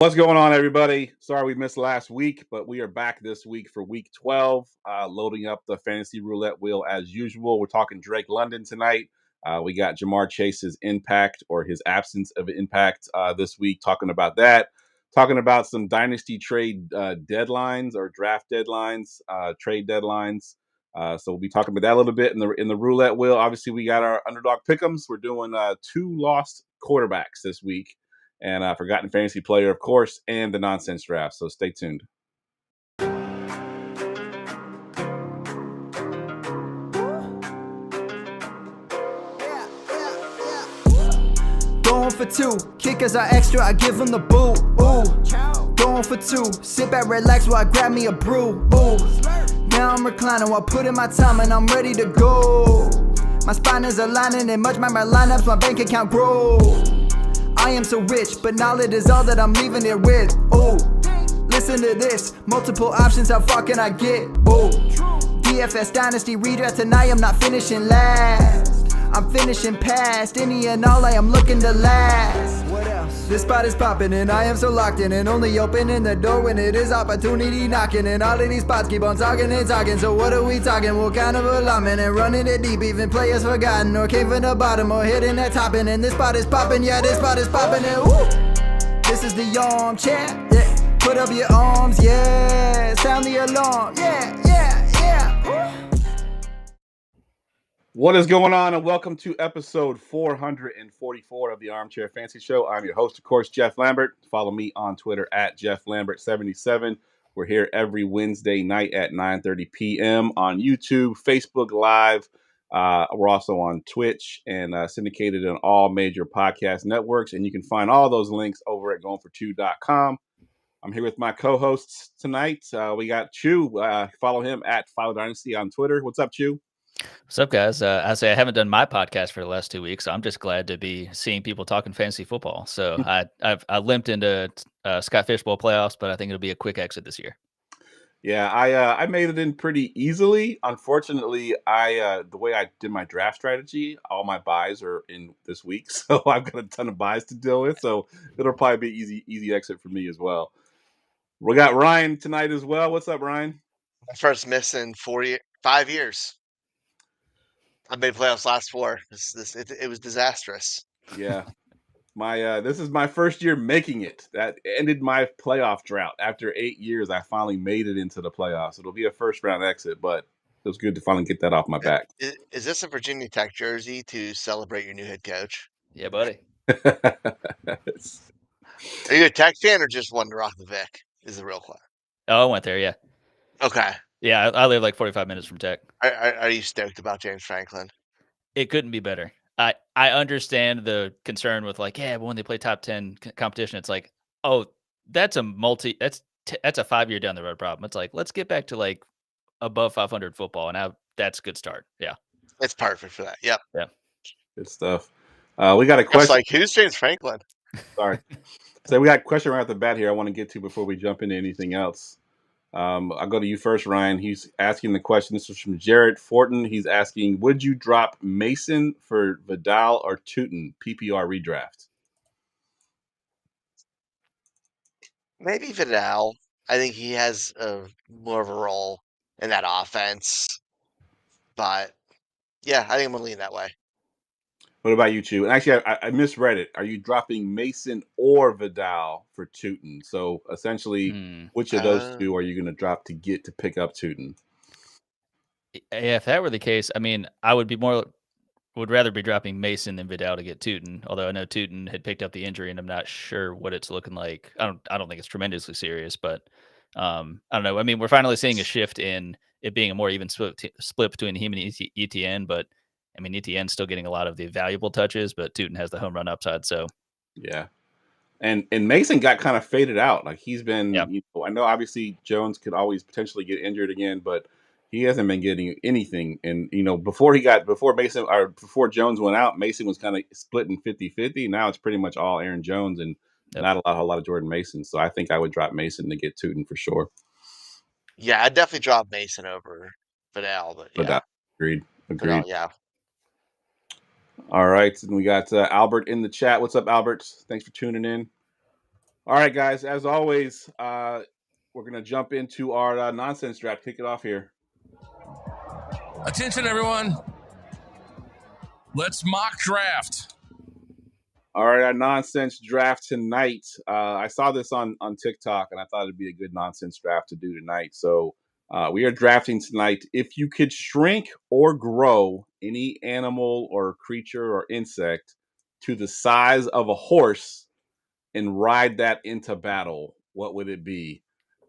What's going on, everybody? Sorry we missed last week, but we are back this week for week 12, loading up the fantasy roulette wheel as usual. We're talking Drake London tonight. We got Jamar Chase's impact or his absence of impact this week, talking about that. Talking about some dynasty trade deadlines or draft deadlines, trade deadlines. So we'll be talking about that a little bit in the roulette wheel. Obviously, we got our underdog pick'ems. We're doing 2 lost quarterbacks this week. And Forgotten Fantasy Player, of course, and the Nonsense Draft. So stay tuned. Going for 2, kickers are extra, I give them the boot. Ooh, going for 2, sit back, relax while I grab me a brew. Ooh, now I'm reclining while putting my time and I'm ready to go. My spine is aligning and much my lineups, my bank account grows. I am so rich, but knowledge is all that I'm leaving it with. Oh, listen to this. Multiple options, how far can I get? Oh, DFS Dynasty redraft tonight, I'm not finishing last. I'm finishing past any and all, I am looking to last. What else? This spot is popping and I am so locked in and only opening the door when it is opportunity knocking. And all of these spots keep on talking and talking. So what are we talking? What kind of alignment? And running it deep, even players forgotten or came from the bottom or hitting that top end. And this spot is popping, yeah, this spot is popping. And woo! This is the armchair, yeah. Put up your arms, yeah. Sound the alarm, yeah, yeah, yeah. Woo! What is going on, and welcome to episode 444 of the Armchair Fantasy Show. I'm your host, of course, Geoff Lambert. Follow me on Twitter at JeoffLambert77. We're here every Wednesday night at 9:30 p.m. on YouTube, Facebook Live. We're also on Twitch and syndicated on all major podcast networks. And you can find all those links over at GoingFor2.com. I'm here with my co-hosts tonight. We got Chew. Follow him at Follow Dynasty on Twitter. What's up, Chew? What's up, guys? I haven't done my podcast for the last 2 weeks, so I'm just glad to be seeing people talking fantasy football. So I limped into Scott Fishbowl playoffs, but I think it'll be a quick exit this year. Yeah, I made it in pretty easily. Unfortunately, the way I did my draft strategy, all my buys are in this week, so I've got a ton of buys to deal with. So it'll probably be easy exit for me as well. We got Ryan tonight as well. What's up, Ryan? My first miss in 5 years. I made playoffs last 4. It was disastrous. Yeah, this is my first year making it. That ended my playoff drought. After 8 years, I finally made it into the playoffs. It'll be a first round exit, but it was good to finally get that off my back. Is this a Virginia Tech jersey to celebrate your new head coach? Yeah, buddy. Are you a Tech fan or just one to rock the Vic? Is the real question. Oh, I went there, yeah. Okay. Yeah, I live like 45 minutes from Tech. Are you stoked about James Franklin? It couldn't be better. I understand the concern with like, yeah, but when they play top 10 competition, it's like, oh, that's a 5-year down the road problem. It's like, let's get back to like above 500 football, and now that's a good start. Yeah, it's perfect for that. Yep. Yeah. Good stuff. We got a question. It's like, who's James Franklin? Sorry. So we got a question right off the bat here I want to get to before we jump into anything else. I'll go to you first, Ryan. He's asking the question. This is from Jared Fortin. He's asking, would you drop Mason for Vidal or Tootin PPR redraft? Maybe Vidal. I think he has more of a role in that offense. But, yeah, I think I'm going to lean that way. What about you, Chew? And actually, I misread it. Are you dropping Mason or Vidal for Tootin? So essentially, which of those two are you going to drop to get to pick up Tootin? Yeah, if that were the case, I mean, I would rather be dropping Mason than Vidal to get Tootin. Although I know Tootin had picked up the injury, and I'm not sure what it's looking like. I don't think it's tremendously serious, but I don't know. I mean, we're finally seeing a shift in it being a more even split between him and ETN, but I mean, ETN's still getting a lot of the valuable touches, but Tootin has the home run upside. So, yeah, and Mason got kind of faded out. Like he's been, I know obviously Jones could always potentially get injured again, but he hasn't been getting anything. And before Jones went out, Mason was kind of splitting 50-50. Now it's pretty much all Aaron Jones and not a lot of Jordan Mason. So I think I would drop Mason to get Tootin for sure. Yeah, I'd definitely drop Mason over Vidal, but yeah. Agreed. Vidal, yeah. All right, and we got Albert in the chat. What's up, Albert? Thanks for tuning in. All right, guys. As always, we're gonna jump into our nonsense draft. Kick it off here. Attention, everyone. Let's mock draft. All right, our nonsense draft tonight. I saw this on TikTok, and I thought it'd be a good nonsense draft to do tonight. So we are drafting tonight. If you could shrink or grow any animal or creature or insect to the size of a horse and ride that into battle, what would it be?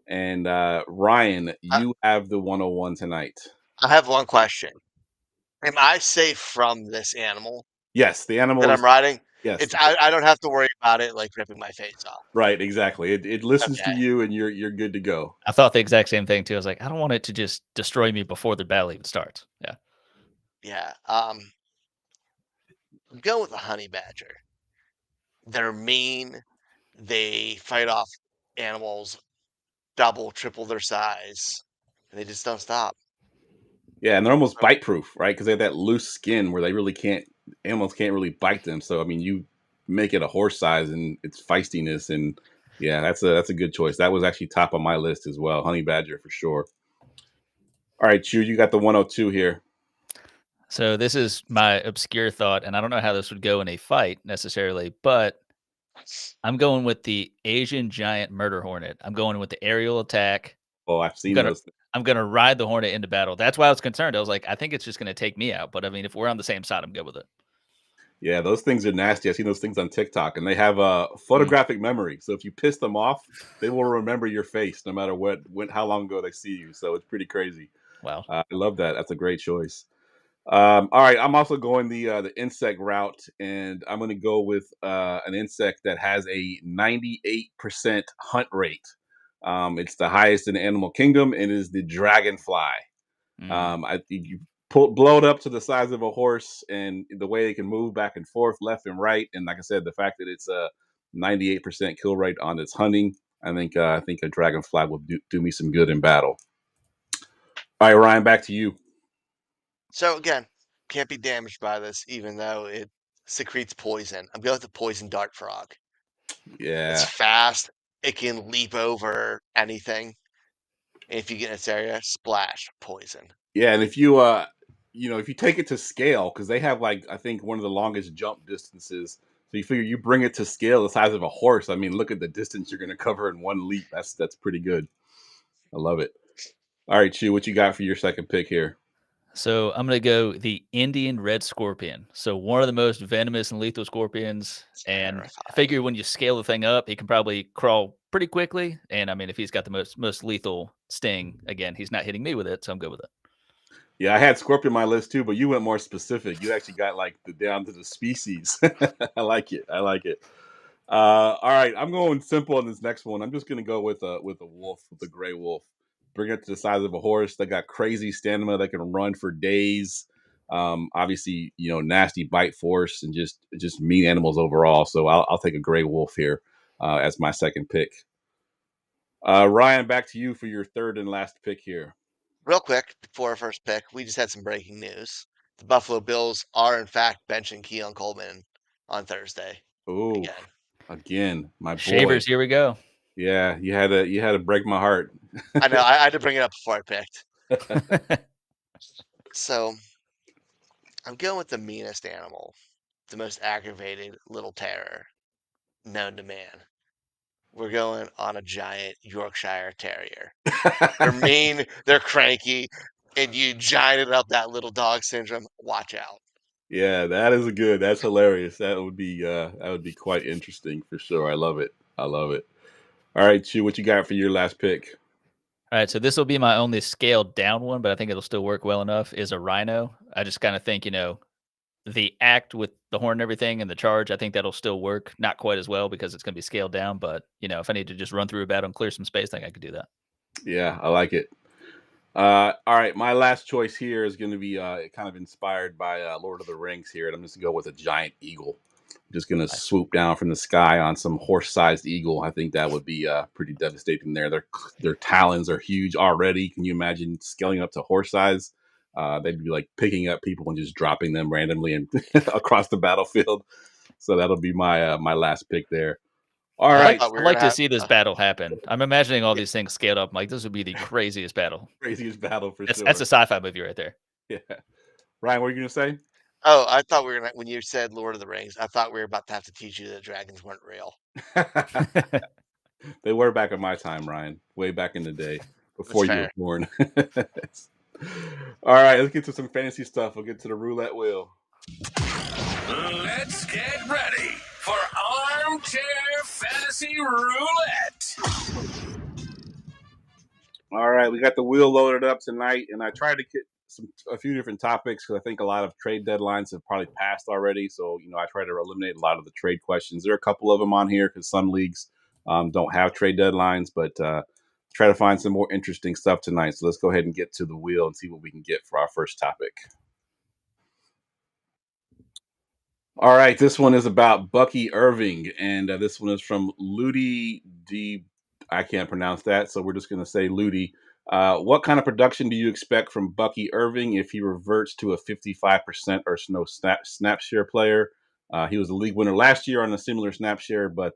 And Ryan, you have the 101 tonight. I have one question. Am I safe from this animal Yes, the animal that is. I'm riding? Yes, I don't have to worry about it like ripping my face off. right. Exactly. It listens to Okay. you, and you're good to go. I thought the exact same thing too. I was like, I don't want it to just destroy me before the battle even starts. Yeah. Yeah. I'm going with the honey badger. They're mean. They fight off animals double, triple their size, and they just don't stop. Yeah, and they're almost bite proof, right? Because they have that loose skin where they really can't. Animals can't really bite them. So I mean, you make it a horse size, and its feistiness, and yeah, that's a good choice. That was actually top on my list as well. Honey badger for sure. All right, Chu, you got the 102 here. So this is my obscure thought, and I don't know how this would go in a fight necessarily, but I'm going with the Asian giant murder hornet. I'm going with the aerial attack. Oh, I've seen gonna- those. I'm going to ride the hornet into battle. That's why I was concerned. I was like, I think it's just going to take me out. But I mean, if we're on the same side, I'm good with it. Yeah, those things are nasty. I've seen those things on TikTok, and they have a photographic memory. So if you piss them off, they will remember your face no matter how long ago they see you. So it's pretty crazy. Wow. I love that. That's a great choice. All right, I'm also going the insect route, and I'm going to go with an insect that has a 98% hunt rate. It's the highest in the animal kingdom, and is the dragonfly. I think you blow it up to the size of a horse, and the way it can move back and forth, left and right, and like I said, the fact that it's a 98% kill rate on its hunting, I think a dragonfly will do me some good in battle. All right, Ryan, back to you. So again, can't be damaged by this, even though it secretes poison. I'm going with the poison dart frog. Yeah, It's fast. It can leap over anything. And if you get in its area, splash poison. yeah, and if you if you take it to scale, because they have like I think one of the longest jump distances. So you figure you bring it to scale the size of a horse. I mean, look at the distance you're going to cover in one leap. That's pretty good. I love it. All right, Chu, what you got for your second pick here? So I'm going to go the Indian red scorpion. So one of the most venomous and lethal scorpions. And I figure when you scale the thing up, he can probably crawl pretty quickly. And I mean, if he's got the most lethal sting, again, he's not hitting me with it. So I'm good with it. Yeah, I had scorpion on my list too, but you went more specific. You actually got like down to the species. I like it. All right, I'm going simple on this next one. I'm just going to go with a wolf, with a gray wolf. Bring it to the size of a horse. They got crazy stamina. They can run for days. Obviously, nasty bite force and just mean animals overall. So I'll take a gray wolf here as my second pick. Ryan, back to you for your third and last pick here. Real quick, before our first pick, we just had some breaking news. The Buffalo Bills are, in fact, benching Keon Coleman on Thursday. Oh, again, my boy. Shavers, here we go. Yeah, you had to break my heart. I know. I had to bring it up before I picked. So I'm going with the meanest animal, the most aggravated little terror known to man. We're going on a giant Yorkshire Terrier. They're mean, they're cranky, and you giant it up that little dog syndrome. Watch out. Yeah, that's hilarious. That would be quite interesting for sure. I love it. All right, Chu, what you got for your last pick? All right, so this will be my only scaled down one, but I think it'll still work well enough, is a rhino. I just kind of think, the act with the horn and everything and the charge, I think that'll still work. Not quite as well because it's going to be scaled down, but, if I need to just run through a battle and clear some space, I think I could do that. Yeah, I like it. All right, my last choice here is going to be kind of inspired by Lord of the Rings here, and I'm just going to go with a giant eagle. I'm just going to swoop down from the sky on some horse-sized eagle. I think that would be pretty devastating there. Their talons are huge already. Can you imagine scaling up to horse size? They'd be like picking up people and just dropping them randomly and across the battlefield. So that'll be my last pick there. All I'd right. like to see this battle happen. I'm imagining all these things scaled up. I'm like, this would be the craziest battle. Craziest battle for sure. That's a sci-fi movie right there. Yeah. Ryan, what are you going to say? Oh, I thought we were when you said Lord of the Rings, I thought we were about to have to teach you that dragons weren't real. They were back in my time, Ryan. Way back in the day, before you were born. All right, let's get to some fantasy stuff. We'll get to the roulette wheel. Let's get ready for Armchair Fantasy Roulette. All right, we got the wheel loaded up tonight, and I tried to get a few different topics because I think a lot of trade deadlines have probably passed already. So, I try to eliminate a lot of the trade questions. There are a couple of them on here because some leagues don't have trade deadlines, but try to find some more interesting stuff tonight. So let's go ahead and get to the wheel and see what we can get for our first topic. All right, this one is about Bucky Irving, and this one is from Ludi D. I can't pronounce that, so we're just going to say Ludi. What kind of production do you expect from Bucky Irving if he reverts to a 55% or no snap share player? He was a league winner last year on a similar snap share, but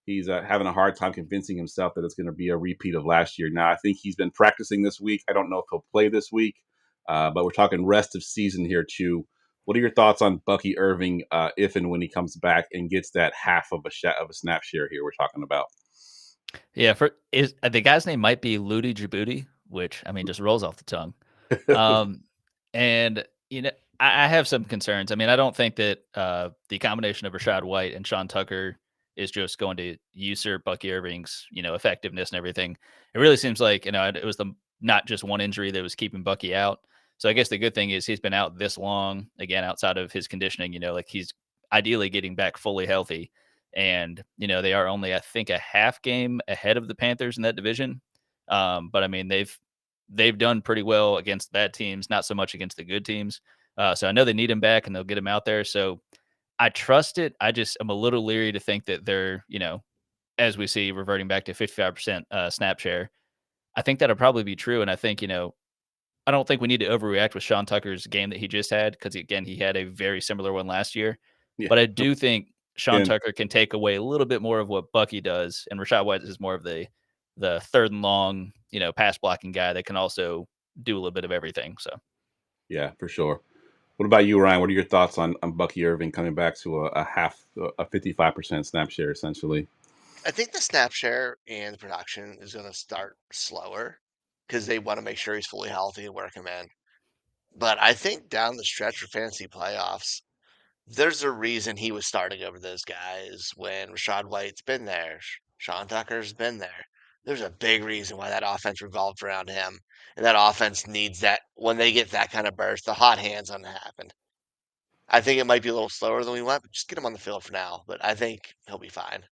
he's having a hard time convincing himself that it's going to be a repeat of last year. Now, I think he's been practicing this week. I don't know if he'll play this week, but we're talking rest of season here, Chew. What are your thoughts on Bucky Irving if and when he comes back and gets that half of a snap share here we're talking about? Yeah, the guy's name might be Ludi Djibouti, which just rolls off the tongue. And I have some concerns. I don't think that the combination of Rachaad White and Sean Tucker is just going to usurp Bucky Irving's effectiveness and everything. It really seems like it was not just one injury that was keeping Bucky out. So I guess the good thing is he's been out this long, again, outside of his conditioning, like he's ideally getting back fully healthy. And, they are only, I think, a half game ahead of the Panthers in that division. But they've done pretty well against bad teams, not so much against the good teams. So I know they need him back and they'll get him out there. So I trust it. I'm a little leery to think that they're, as we see, reverting back to 55% snap share. I think that'll probably be true. And I think, I don't think we need to overreact with Sean Tucker's game that he just had because, again, he had a very similar one last year. Yeah. But I do think Sean Tucker can take away a little bit more of what Bucky does, and Rachaad White is more of the third and long, pass blocking guy that can also do a little bit of everything. So, yeah, for sure. What about you, Ryan? What are your thoughts on Bucky Irving coming back to a 55% snap share, essentially? I think the snap share and production is going to start slower because they want to make sure he's fully healthy and work him in. But I think down the stretch for fantasy playoffs, there's a reason he was starting over those guys when Rachaad White's been there, Sean Tucker's been there. There's a big reason why that offense revolved around him. And that offense needs that when they get that kind of burst, the hot hands on to happen. I think it might be a little slower than we want, but just get him on the field for now. But I think he'll be fine.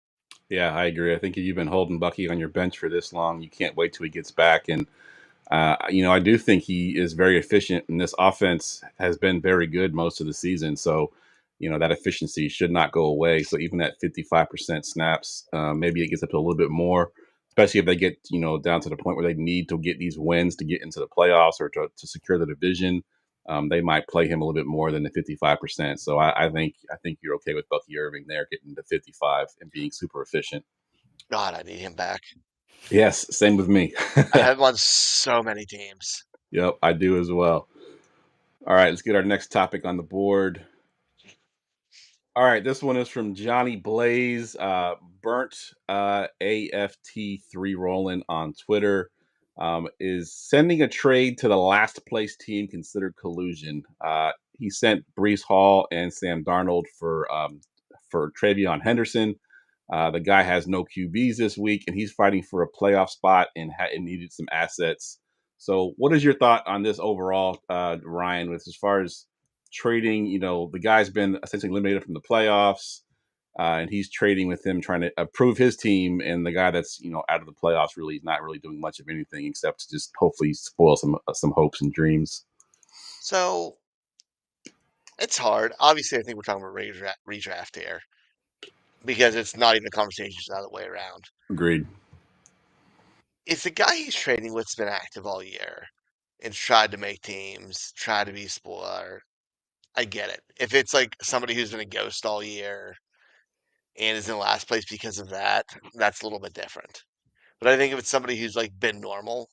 Yeah, I agree. I think if you've been holding Bucky on your bench for this long, you can't wait till he gets back. And, I do think he is very efficient, and this offense has been very good most of the season. So, that efficiency should not go away. So even at 55% snaps, maybe it gets up to a little bit more, especially if they get, down to the point where they need to get these wins to get into the playoffs or to secure the division. They might play him a little bit more than the 55%. So I think you're okay with Bucky Irving there getting to 55 and being super efficient. God, I need him back. Yes, same with me. I have him on so many teams. Yep, I do as well. All right, let's get our next topic on the board. All right, this one is from Johnny Blaze, burnt AFT3 rolling on Twitter. Is sending a trade to the last place team considered collusion? He sent Breece Hall and Sam Darnold for TreVeyon Henderson. The guy has no QBs this week, and he's fighting for a playoff spot and needed some assets. So what is your thought on this overall, Ryan, with as far as trading? The guy's been essentially eliminated from the playoffs. And he's trading with him, trying to improve his team. And the guy that's, out of the playoffs really is not really doing much of anything except to just hopefully spoil some hopes and dreams. So it's hard. Obviously, I think we're talking about redraft here because it's not even a conversation the other way around. Agreed. If the guy he's trading with's been active all year and tried to make teams, tried to be a spoiler, I get it. If it's like somebody who's been a ghost all year and is in last place because of that, that's a little bit different. But I think if it's somebody who's like been normal,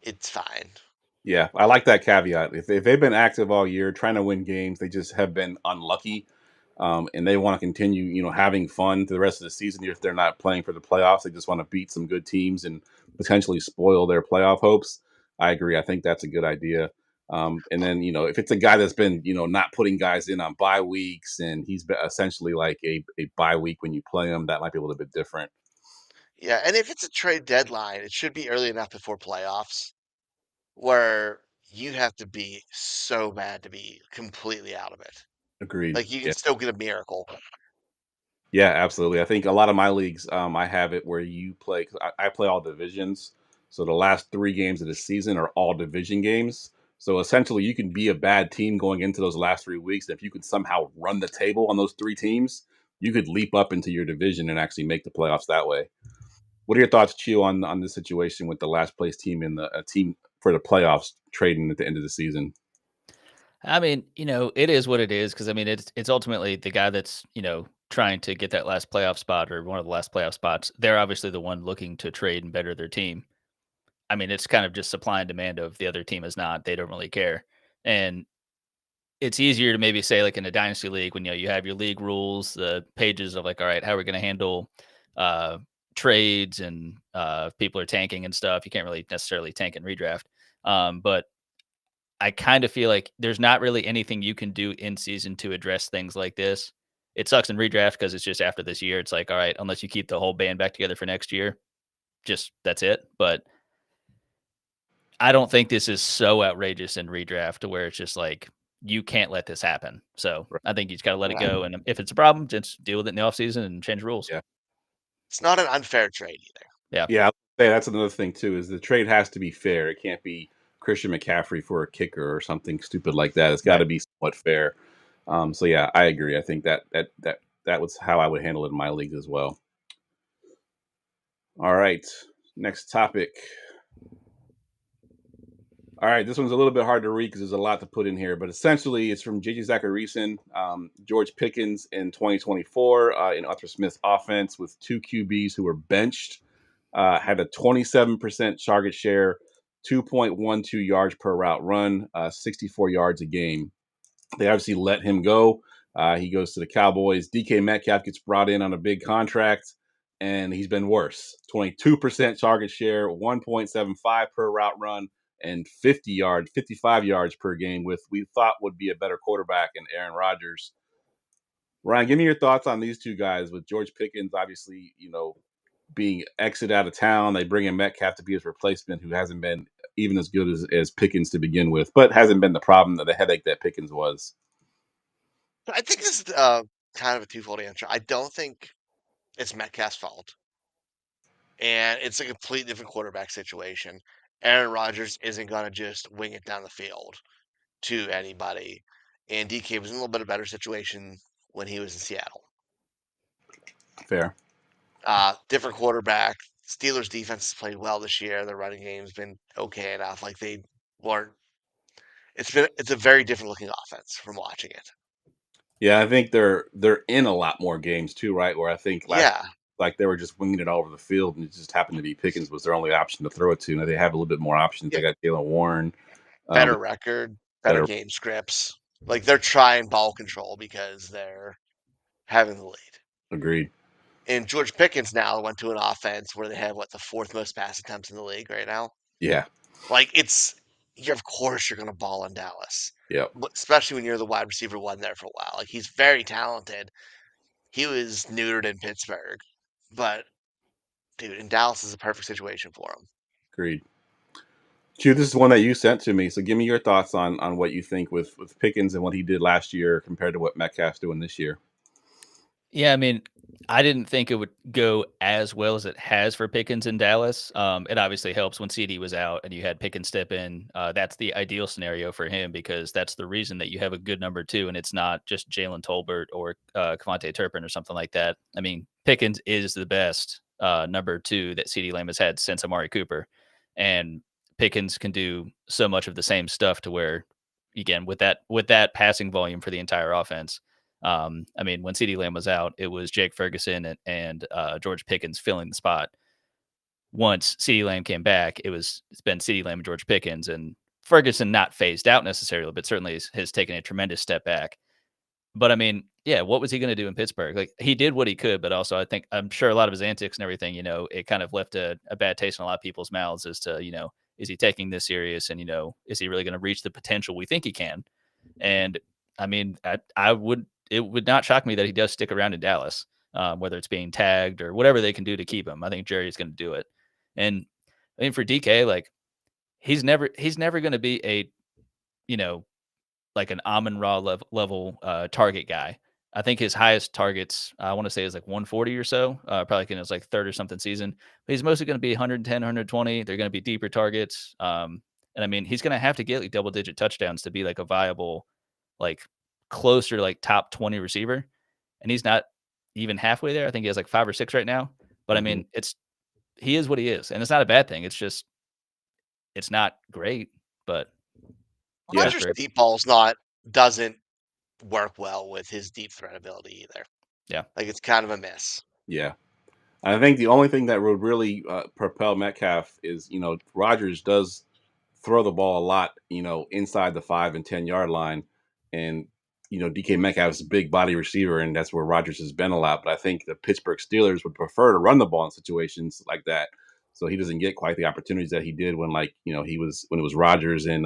it's fine. Yeah, I like that caveat. If they've been active all year, trying to win games, they just have been unlucky, and they want to continue, having fun to the rest of the season. If they're not playing for the playoffs, they just want to beat some good teams and potentially spoil their playoff hopes. I agree. I think that's a good idea. And then, if it's a guy that's been, not putting guys in on bye weeks, and he's been essentially like a bye week when you play him, that might be a little bit different. Yeah, and if it's a trade deadline, it should be early enough before playoffs where you have to be so bad to be completely out of it. Agreed. Like you can Yeah. still get a miracle. Yeah, absolutely. I think a lot of my leagues, I have it where you play. 'Cause I play all divisions, so the last 3 games of the season are all division games. So essentially, you can be a bad team going into those last 3 weeks. If you could somehow run the table on those 3 teams, you could leap up into your division and actually make the playoffs that way. What are your thoughts, Chew, on this situation with the last place team in the team for the playoffs trading at the end of the season? I mean, it is what it is because I mean, it's ultimately the guy that's trying to get that last playoff spot or one of the last playoff spots. They're obviously the one looking to trade and better their team. I mean, it's kind of just supply and demand of the other team is not. They don't really care, and it's easier to maybe say like in a dynasty league when you have your league rules, the pages of like, all right, how are we going to handle uh, trades and if people are tanking and stuff. You can't really necessarily tank and redraft, but I kind of feel like there's not really anything you can do in season to address things like this. It sucks in redraft because it's just after this year. It's like, all right, unless you keep the whole band back together for next year, just that's it. But I don't think this is so outrageous in redraft to where it's just like you can't let this happen. So Right. I think you just got to let it Right. go. And if it's a problem, just deal with it in the offseason and change rules. Yeah. It's not an unfair trade either. Yeah. Yeah, I'll say that's another thing too. Is the trade has to be fair. It can't be Christian McCaffrey for a kicker or something stupid like that. It's got to be somewhat fair. So yeah, I agree. I think that was how I would handle it in my league as well. All right, next topic. All right, this one's a little bit hard to read because there's a lot to put in here, but essentially it's from JJ Zacharyson, George Pickens in 2024 in Arthur Smith's offense with 2 QBs who were benched. Had a 27% target share, 2.12 yards per route run, 64 yards a game. They obviously let him go. He goes to the Cowboys. DK Metcalf gets brought in on a big contract, and he's been worse. 22% target share, 1.75 per route run, and 55 yards per game with we thought would be a better quarterback in Aaron Rodgers. Ryan, give me your thoughts on these two guys with George Pickens, obviously, being exited out of town. They bring in Metcalf to be his replacement, who hasn't been even as good as Pickens to begin with, but hasn't been the headache that Pickens was. I think this is kind of a twofold answer. I don't think it's Metcalf's fault, and it's a completely different quarterback situation. Aaron Rodgers isn't going to just wing it down the field to anybody, and DK was in a little bit of a better situation when he was in Seattle. Fair. Different quarterback. Steelers defense has played well this year. Their running game's been okay enough. Like they weren't. It's a very different looking offense from watching it. Yeah, I think they're in a lot more games too, right? Where I think Yeah, like they were just winging it all over the field, and it just happened to be Pickens was their only option to throw it to. Now they have a little bit more options. yeah. They got Jalen Warren, Better record, better better. game scripts. Like they're trying ball control because they're having the lead. Agreed. And George Pickens now went to an offense where they have the 4th most pass attempts in the league right now. Yeah. Like of course you're going to ball in Dallas, Yep. especially when you're the wide receiver one there for a while. Like he's very talented. He was neutered in Pittsburgh, but dude, in Dallas is a perfect situation for him. Agreed. Q, this is one that you sent to me, so give me your thoughts on what you think with Pickens and what he did last year compared to what Metcalf's doing this year. Yeah, I mean, I didn't think it would go as well as it has for Pickens in Dallas. It obviously helps when CD was out and you had Pickens step in. That's the ideal scenario for him because that's the reason that you have a good number 2 and it's not just Jalen Tolbert or Kevontae Turpin or something like that. I mean, Pickens is the best number 2 that CD Lamb has had since Amari Cooper. And Pickens can do so much of the same stuff to where, again, with that passing volume for the entire offense, I mean, when CeeDee Lamb was out, it was Jake Ferguson and George Pickens filling the spot. Once CeeDee Lamb came back, it's been CeeDee Lamb and George Pickens, and Ferguson not phased out necessarily, but certainly has taken a tremendous step back. But I mean, yeah, what was he going to do in Pittsburgh? Like, he did what he could, but also I'm sure a lot of his antics and everything, it kind of left a bad taste in a lot of people's mouths as to, is he taking this serious, and is he really going to reach the potential we think he can? And I mean, it would not shock me that he does stick around in Dallas, whether it's being tagged or whatever they can do to keep him. I think Jerry's going to do it. And I mean, for DK, like, he's never going to be a, you know, like an Amon-Ra level target guy. I think his highest targets, I want to say, is like 140 or so, probably in his like third or something season. But he's mostly going to be 110, 120. They're going to be deeper targets. And I mean, he's going to have to get like double digit touchdowns to be like a viable, like closer to like top 20 receiver. And he's not even halfway there. I think he has like 5 or 6 right now. But I mean, he is what he is. And it's not a bad thing. It's just, it's not great, but Yeah. Rodgers' deep ball's doesn't work well with his deep threat ability either. Yeah. Like, it's kind of a miss. Yeah. I think the only thing that would really propel Metcalf is, Rodgers does throw the ball a lot, inside the 5 and 10 yard line. And, DK Metcalf is a big body receiver, and that's where Rodgers has been a lot. But I think the Pittsburgh Steelers would prefer to run the ball in situations like that. So he doesn't get quite the opportunities that he did when, when it was Rodgers and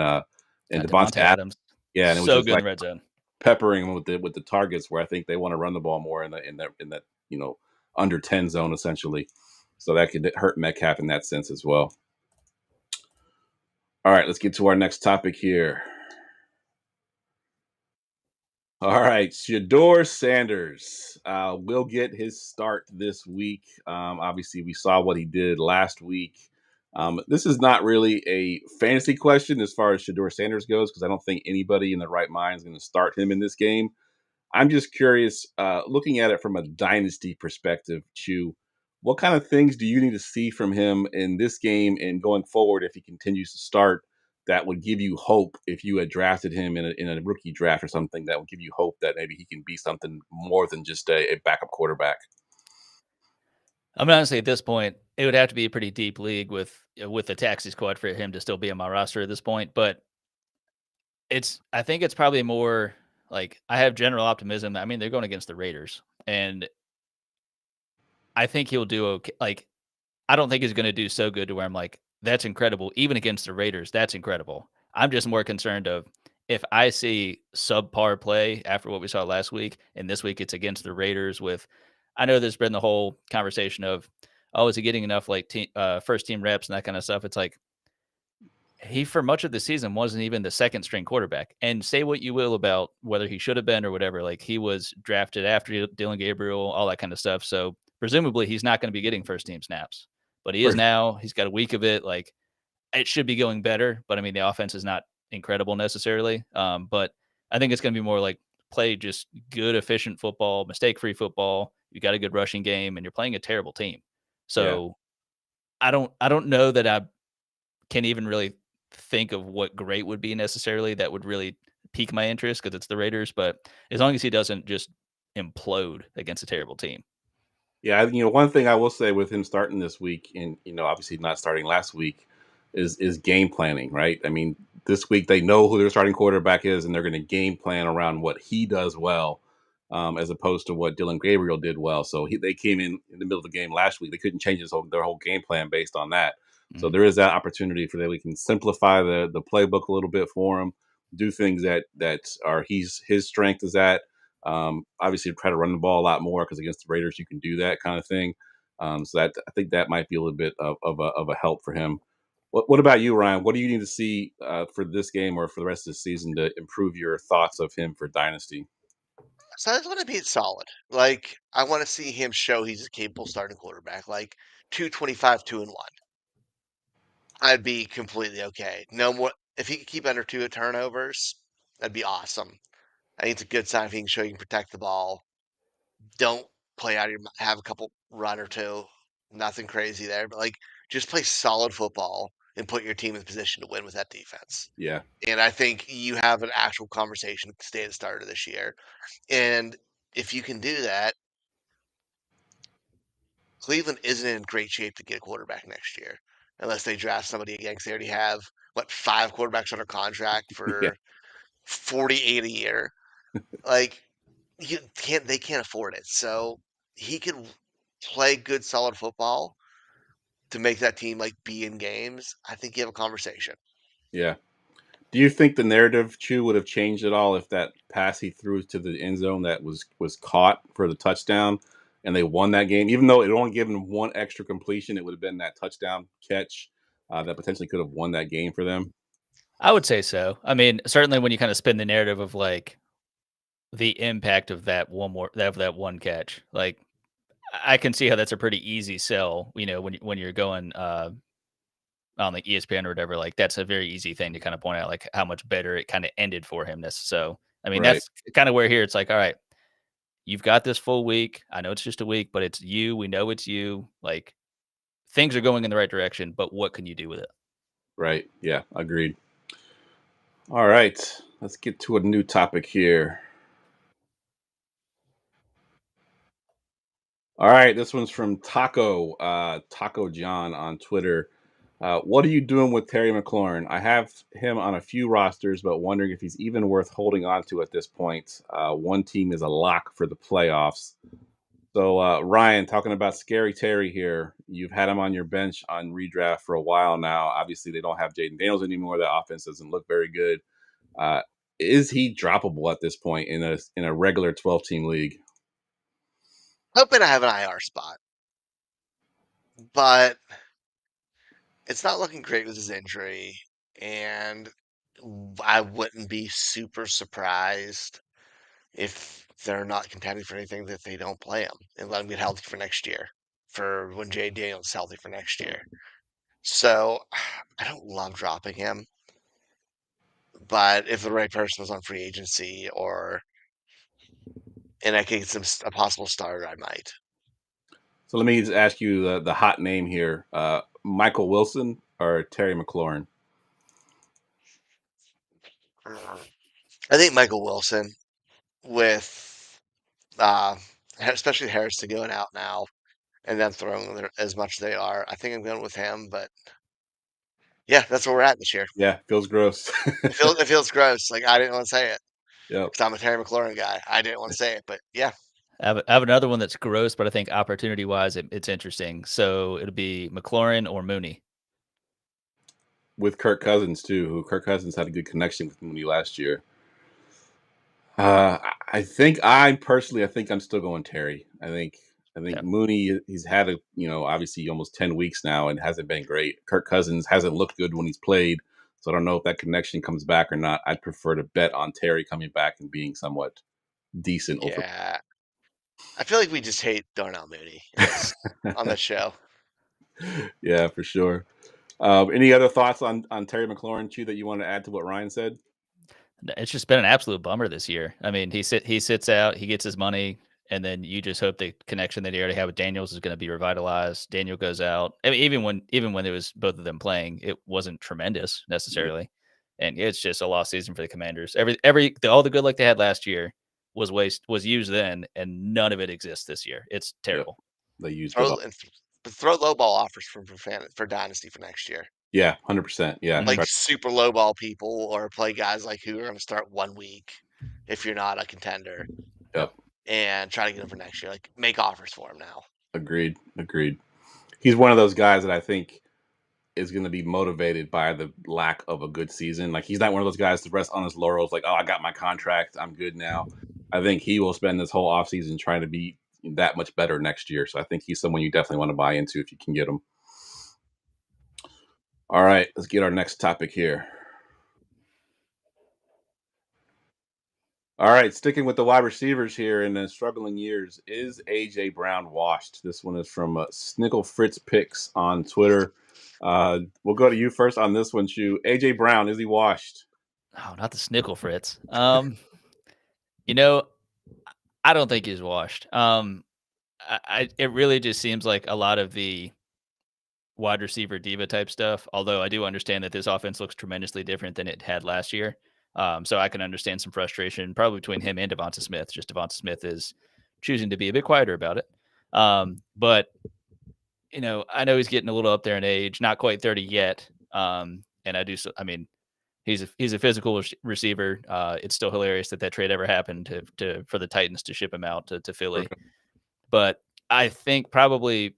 Devontae Adams. Yeah. And it was so just good like in red zone, peppering him with the targets, where I think they want to run the ball more in that under 10 zone essentially. So that could hurt Metcalf in that sense as well. All right, let's get to our next topic here. All right, Shedeur Sanders will get his start this week. Obviously, we saw what he did last week. This is not really a fantasy question as far as Shedeur Sanders goes, because I don't think anybody in their right mind is going to start him in this game. I'm just curious, looking at it from a dynasty perspective, Chew, what kind of things do you need to see from him in this game and going forward if he continues to start that would give you hope if you had drafted him in a rookie draft or something that would give you hope that maybe he can be something more than just a backup quarterback? I mean, honestly, at this point, it would have to be a pretty deep league with the taxi squad for him to still be on my roster at this point. But I think it's probably more like, I have general optimism. I mean, they're going against the Raiders, and I think he'll do okay. Like, I don't think he's going to do so good to where I'm like, that's incredible. Even against the Raiders, that's incredible. I'm just more concerned of, if I see subpar play after what we saw last week, and this week it's against the Raiders I know there's been the whole conversation of, oh, is he getting enough like first team reps and that kind of stuff? It's like, he, for much of the season, wasn't even the second string quarterback. And say what you will about whether he should have been or whatever, like, he was drafted after Dylan Gabriel, all that kind of stuff. So presumably he's not going to be getting first team snaps, but he is now. He's got a week of it. Like, it should be going better, but I mean, the offense is not incredible necessarily. But I think it's going to be more like, play just good, efficient football, mistake-free football. You got a good rushing game, and you're playing a terrible team. So I don't know that I can even really think of what great would be necessarily that would really pique my interest, because it's the Raiders. But as long as he doesn't just implode against a terrible team. Yeah, one thing I will say with him starting this week, and obviously not starting last week, is game planning, right? I mean, this week they know who their starting quarterback is, and they're going to game plan around what he does well, as opposed to what Dylan Gabriel did well. So they came in the middle of the game last week. They couldn't change their whole game plan based on that. So there is that opportunity for that. We can simplify the playbook a little bit for him, do things that are his strength is at. Obviously, try to run the ball a lot more, because against the Raiders you can do that kind of thing. So that, I think that might be a little bit of a help for him. What about you, Ryan? What do you need to see for this game or for the rest of the season to improve your thoughts of him for Dynasty? So I just want to be solid. Like, I want to see him show he's a capable starting quarterback. Like, 225, 2-1. I'd be completely okay. No more. If he could keep under 2 turnovers, that'd be awesome. I think it's a good sign if he can show you can protect the ball. Don't play out of your have a couple run or two. Nothing crazy there, but like, just play solid football. and put your team in position to win with that defense. Yeah. And I think you have an actual conversation to stay at the start of this year. And if you can do that, Cleveland isn't in great shape to get a quarterback next year unless they draft somebody again, because they already have, 5 quarterbacks under contract Yeah. for 48 a year. Like, they can't afford it. So he could play good, solid football to make that team be in games. I think you have a conversation. Yeah. Do you think the narrative, Chew, would have changed at all if that pass he threw to the end zone that was caught for the touchdown and they won that game? Even though it only given one extra completion, it would have been that touchdown catch that potentially could have won that game for them. I would say so. I mean, certainly when you kind of spin the narrative of the impact of that one catch, I can see how that's a pretty easy sell. When you're going on ESPN or whatever, that's a very easy thing to kind of point out, how much better it kind of ended for him. So, I mean, Right. that's kind of where here it's all right, you've got this full week. I know it's just a week, but it's you. We know it's you. Things are going in the right direction, but what can you do with it? Right. Yeah. Agreed. All right. Let's get to a new topic here. All right. This one's from Taco John on Twitter. What are you doing with Terry McLaurin? I have him on a few rosters, but wondering if he's even worth holding on to at this point. One team is a lock for the playoffs. So, Ryan, talking about Scary Terry here. You've had him on your bench on redraft for a while now. Obviously, they don't have Jaden Daniels anymore. That offense doesn't look very good. Is he droppable at this point in a regular 12-team league? Hoping I have an IR spot, but it's not looking great with his injury, and I wouldn't be super surprised if they're not contending for anything that they don't play him and let him get healthy for next year, for when Jay Daniels is healthy for next year. So I don't love dropping him, but if the right person was on free agency and I could get a possible starter, I might. So let me just ask you the hot name here: Michael Wilson or Terry McLaurin? I think Michael Wilson, with especially Harrison going out now and then throwing as much as they are. I think I'm going with him, but yeah, that's where we're at this year. Yeah, feels gross. It feels gross. I didn't want to say it Yep. because I'm a Terry McLaurin guy. I didn't want to say it, but yeah. I have another one that's gross, but I think opportunity-wise, it's interesting. So it'll be McLaurin or Mooney. With Kirk Cousins too, who Kirk Cousins had a good connection with Mooney last year. I think I'm still going Terry. I think Yeah. Mooney, he's had obviously almost 10 weeks now and hasn't been great. Kirk Cousins hasn't looked good when he's played, so I don't know if that connection comes back or not. I'd prefer to bet on Terry coming back and being somewhat decent. Yeah. I feel like we just hate Darnell Mooney on this show. Yeah, for sure. Any other thoughts on Terry McLaurin, Chew, that you want to add to what Ryan said? It's just been an absolute bummer this year. I mean, he sits out, he gets his money, and then you just hope the connection that he already had with Daniels is going to be revitalized. Daniel goes out. I mean, even when it was both of them playing, it wasn't tremendous necessarily, and it's just a lost season for the Commanders. All the good luck they had last year was used then, and none of it exists this year. It's terrible. They used throw low ball offers for Dynasty for next year. Yeah, 100%. Yeah, Super low ball people, or play guys who are going to start 1 week if you're not a contender. Yep. And try to get him for next year. Make offers for him now. Agreed. He's one of those guys that I think is going to be motivated by the lack of a good season. He's not one of those guys to rest on his laurels. Oh, I got my contract, I'm good now. I think he will spend this whole offseason trying to be that much better next year. So I think he's someone you definitely want to buy into if you can get him. All right, let's get our next topic here. All right, sticking with the wide receivers here in the struggling years, is A.J. Brown washed? This one is from Snickle Fritz Picks on Twitter. We'll go to you first on this one, Chew. A.J. Brown, is he washed? Oh, not the Snickle Fritz. I don't think he's washed. It really just seems like a lot of the wide receiver diva type stuff. Although I do understand that this offense looks tremendously different than it had last year. So I can understand some frustration probably between him and Devonta Smith. Just Devonta Smith is choosing to be a bit quieter about it. But I know he's getting a little up there in age, not quite 30 yet. And I do. I mean, he's a physical receiver. It's still hilarious that trade ever happened for the Titans to ship him out to Philly. But I think probably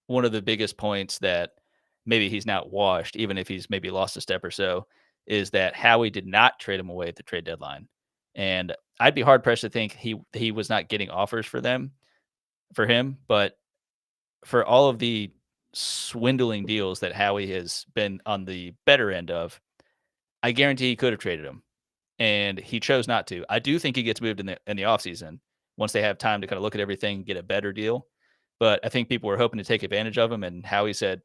one of the biggest points that maybe he's not washed, even if he's maybe lost a step or so, is that Howie did not trade him away at the trade deadline. And I'd be hard pressed to think he was not getting offers for him, but for all of the swindling deals that Howie has been on the better end of, I guarantee he could have traded him. And he chose not to. I do think he gets moved in the offseason once they have time to kind of look at everything, get a better deal. But I think people were hoping to take advantage of him, and Howie said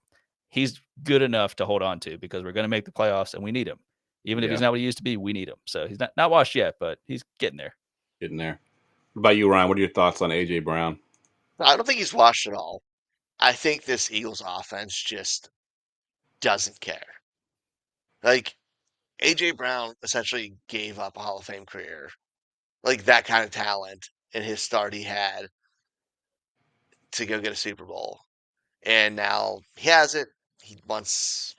he's good enough to hold on to because we're going to make the playoffs and we need him. Even if he's not what he used to be, we need him. So he's not washed yet, but he's getting there. Getting there. What about you, Ryan? What are your thoughts on A.J. Brown? I don't think he's washed at all. I think this Eagles offense just doesn't care. Like, A.J. Brown essentially gave up a Hall of Fame career. Like, that kind of talent in his start he had to go get a Super Bowl. And now he has it. He wants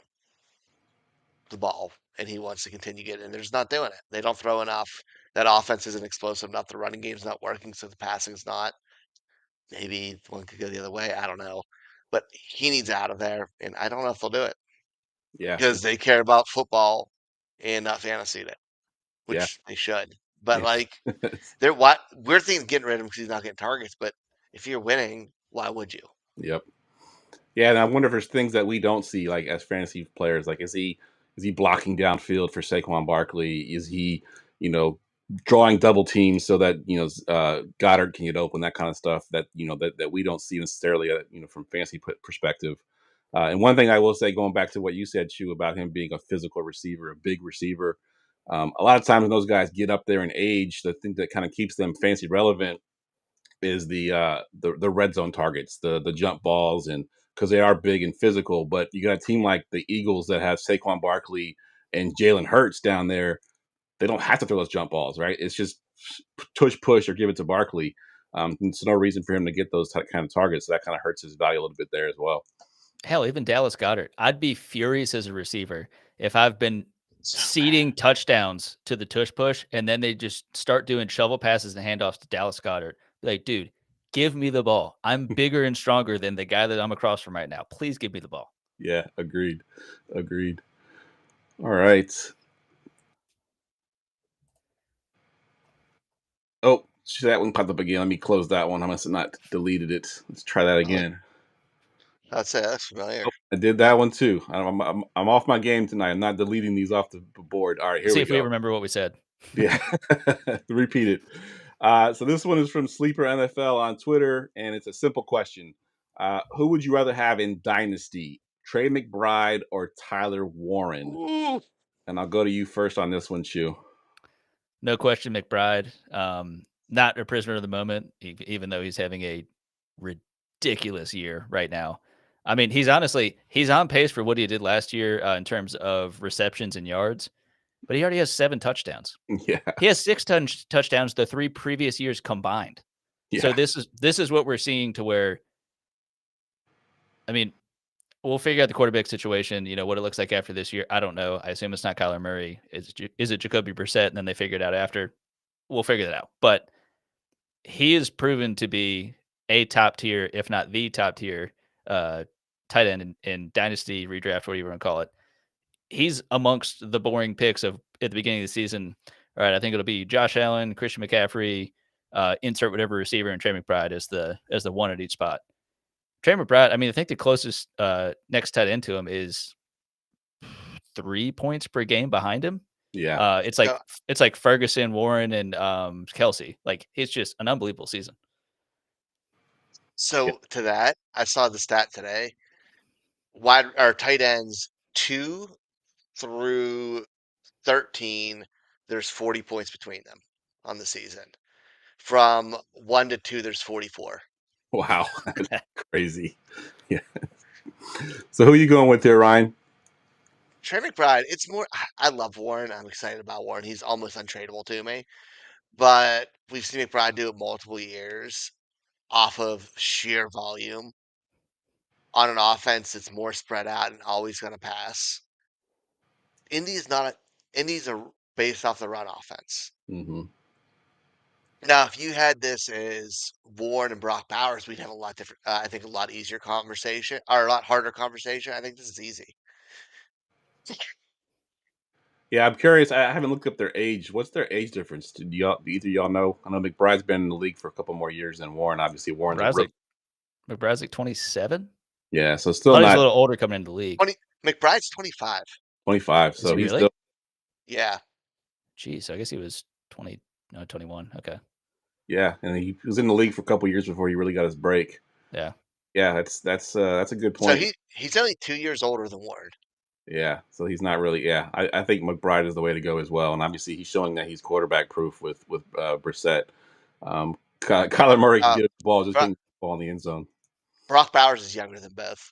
the ball, and he wants to continue getting it. They're just not doing it. They don't throw enough. That offense isn't explosive enough. The running game's not working, so the passing's not. Maybe one could go the other way. I don't know. But he needs out of there, and I don't know if they'll do it. Yeah. Because they care about football and not fantasy, which they should. But, weird thing's getting rid of him because he's not getting targets. But if you're winning, why would you? Yep. Yeah, and I wonder if there's things that we don't see, like as fantasy players. Like, is he blocking downfield for Saquon Barkley? Is he, drawing double teams so that Goddard can get open? That kind of stuff that that we don't see necessarily, from fantasy perspective. And one thing I will say, going back to what you said, Chu, about him being a physical receiver, a big receiver, a lot of times when those guys get up there in age, the thing that kind of keeps them fantasy relevant is the red zone targets, the jump balls, and because they are big and physical. But you got a team like the Eagles that have Saquon Barkley and Jalen Hurts down there. They don't have to throw those jump balls, right? It's just push or give it to Barkley. There's no reason for him to get those kind of targets. So that kind of hurts his value a little bit there as well. Hell, even Dallas Goedert. I'd be furious as a receiver if I've been seeding touchdowns to the tush push and then they just start doing shovel passes and handoffs to Dallas Goedert. Like, dude, give me the ball. I'm bigger and stronger than the guy that I'm across from right now. Please give me the ball. Yeah, agreed. All right. Oh, that one popped up again. Let me close that one. I must have not deleted it. Let's try that again. That's it. That's familiar. Oh, I did that one too. I'm off my game tonight. I'm not deleting these off the board. All right, here we go. See if we remember what we said. Yeah, repeat it. So this one is from Sleeper NFL on Twitter, and it's a simple question. Who would you rather have in Dynasty, Trey McBride or Tyler Warren? Ooh. And I'll go to you first on this one, Chu. No question, McBride. Not a prisoner of the moment, even though he's having a ridiculous year right now. I mean, he's on pace for what he did last year in terms of receptions and yards, but he already has 7 touchdowns. Yeah, he has 6 touchdowns the 3 previous years combined. Yeah. So this is what we're seeing to where, I mean, we'll figure out the quarterback situation, what it looks like after this year. I don't know. I assume it's not Kyler Murray. Is it Jacoby Brissett? And then they figure it out after. We'll figure that out. But he is proven to be a top tier, if not the top tier, tight end in Dynasty, redraft, whatever you want to call it. He's amongst the boring picks of at the beginning of the season. All right, I think it'll be Josh Allen, Christian McCaffrey, insert whatever receiver, and Trey McBride as the one at each spot. Trey McBride, I mean, I think the closest next tight end to him is 3 points per game behind him. Yeah, it's like Ferguson, Warren, and Kelsey. Like, it's just an unbelievable season. So to that, I saw the stat today. Tight ends 2 through 13, there's 40 points between them on the season. From 1 to 2, there's 44. Wow, that's crazy. Yeah. So who are you going with there, Ryan? Trey McBride, it's more. I love Warren. I'm excited about Warren. He's almost untradeable to me. But we've seen McBride do it multiple years off of sheer volume on an offense that's more spread out and always going to pass. Indy's not. Indy's are based off the run offense. Mm-hmm. Now, if you had this as Warren and Brock Bowers, we'd have a lot different. I think a lot easier conversation or a lot harder conversation. I think this is easy. Yeah, I'm curious. I haven't looked up their age. What's their age difference? Do either of y'all know? I know McBride's been in the league for a couple more years than Warren. Obviously, Warren's a rookie. McBride's like 27. Yeah, so still He's not a little older coming into the league. McBride's 25. 25. Is So he he's really? still. Yeah. Geez, so I guess he was 21. Okay. Yeah, and he was in the league for a couple years before he really got his break. Yeah. Yeah, that's a good point. So he's only 2 years older than Warren. Yeah, so he's not really. Yeah, I think McBride is the way to go as well, and obviously he's showing that he's quarterback proof with Brissett. Kyler Murray can get the ball, just getting the ball in the end zone. Brock Bowers is younger than both.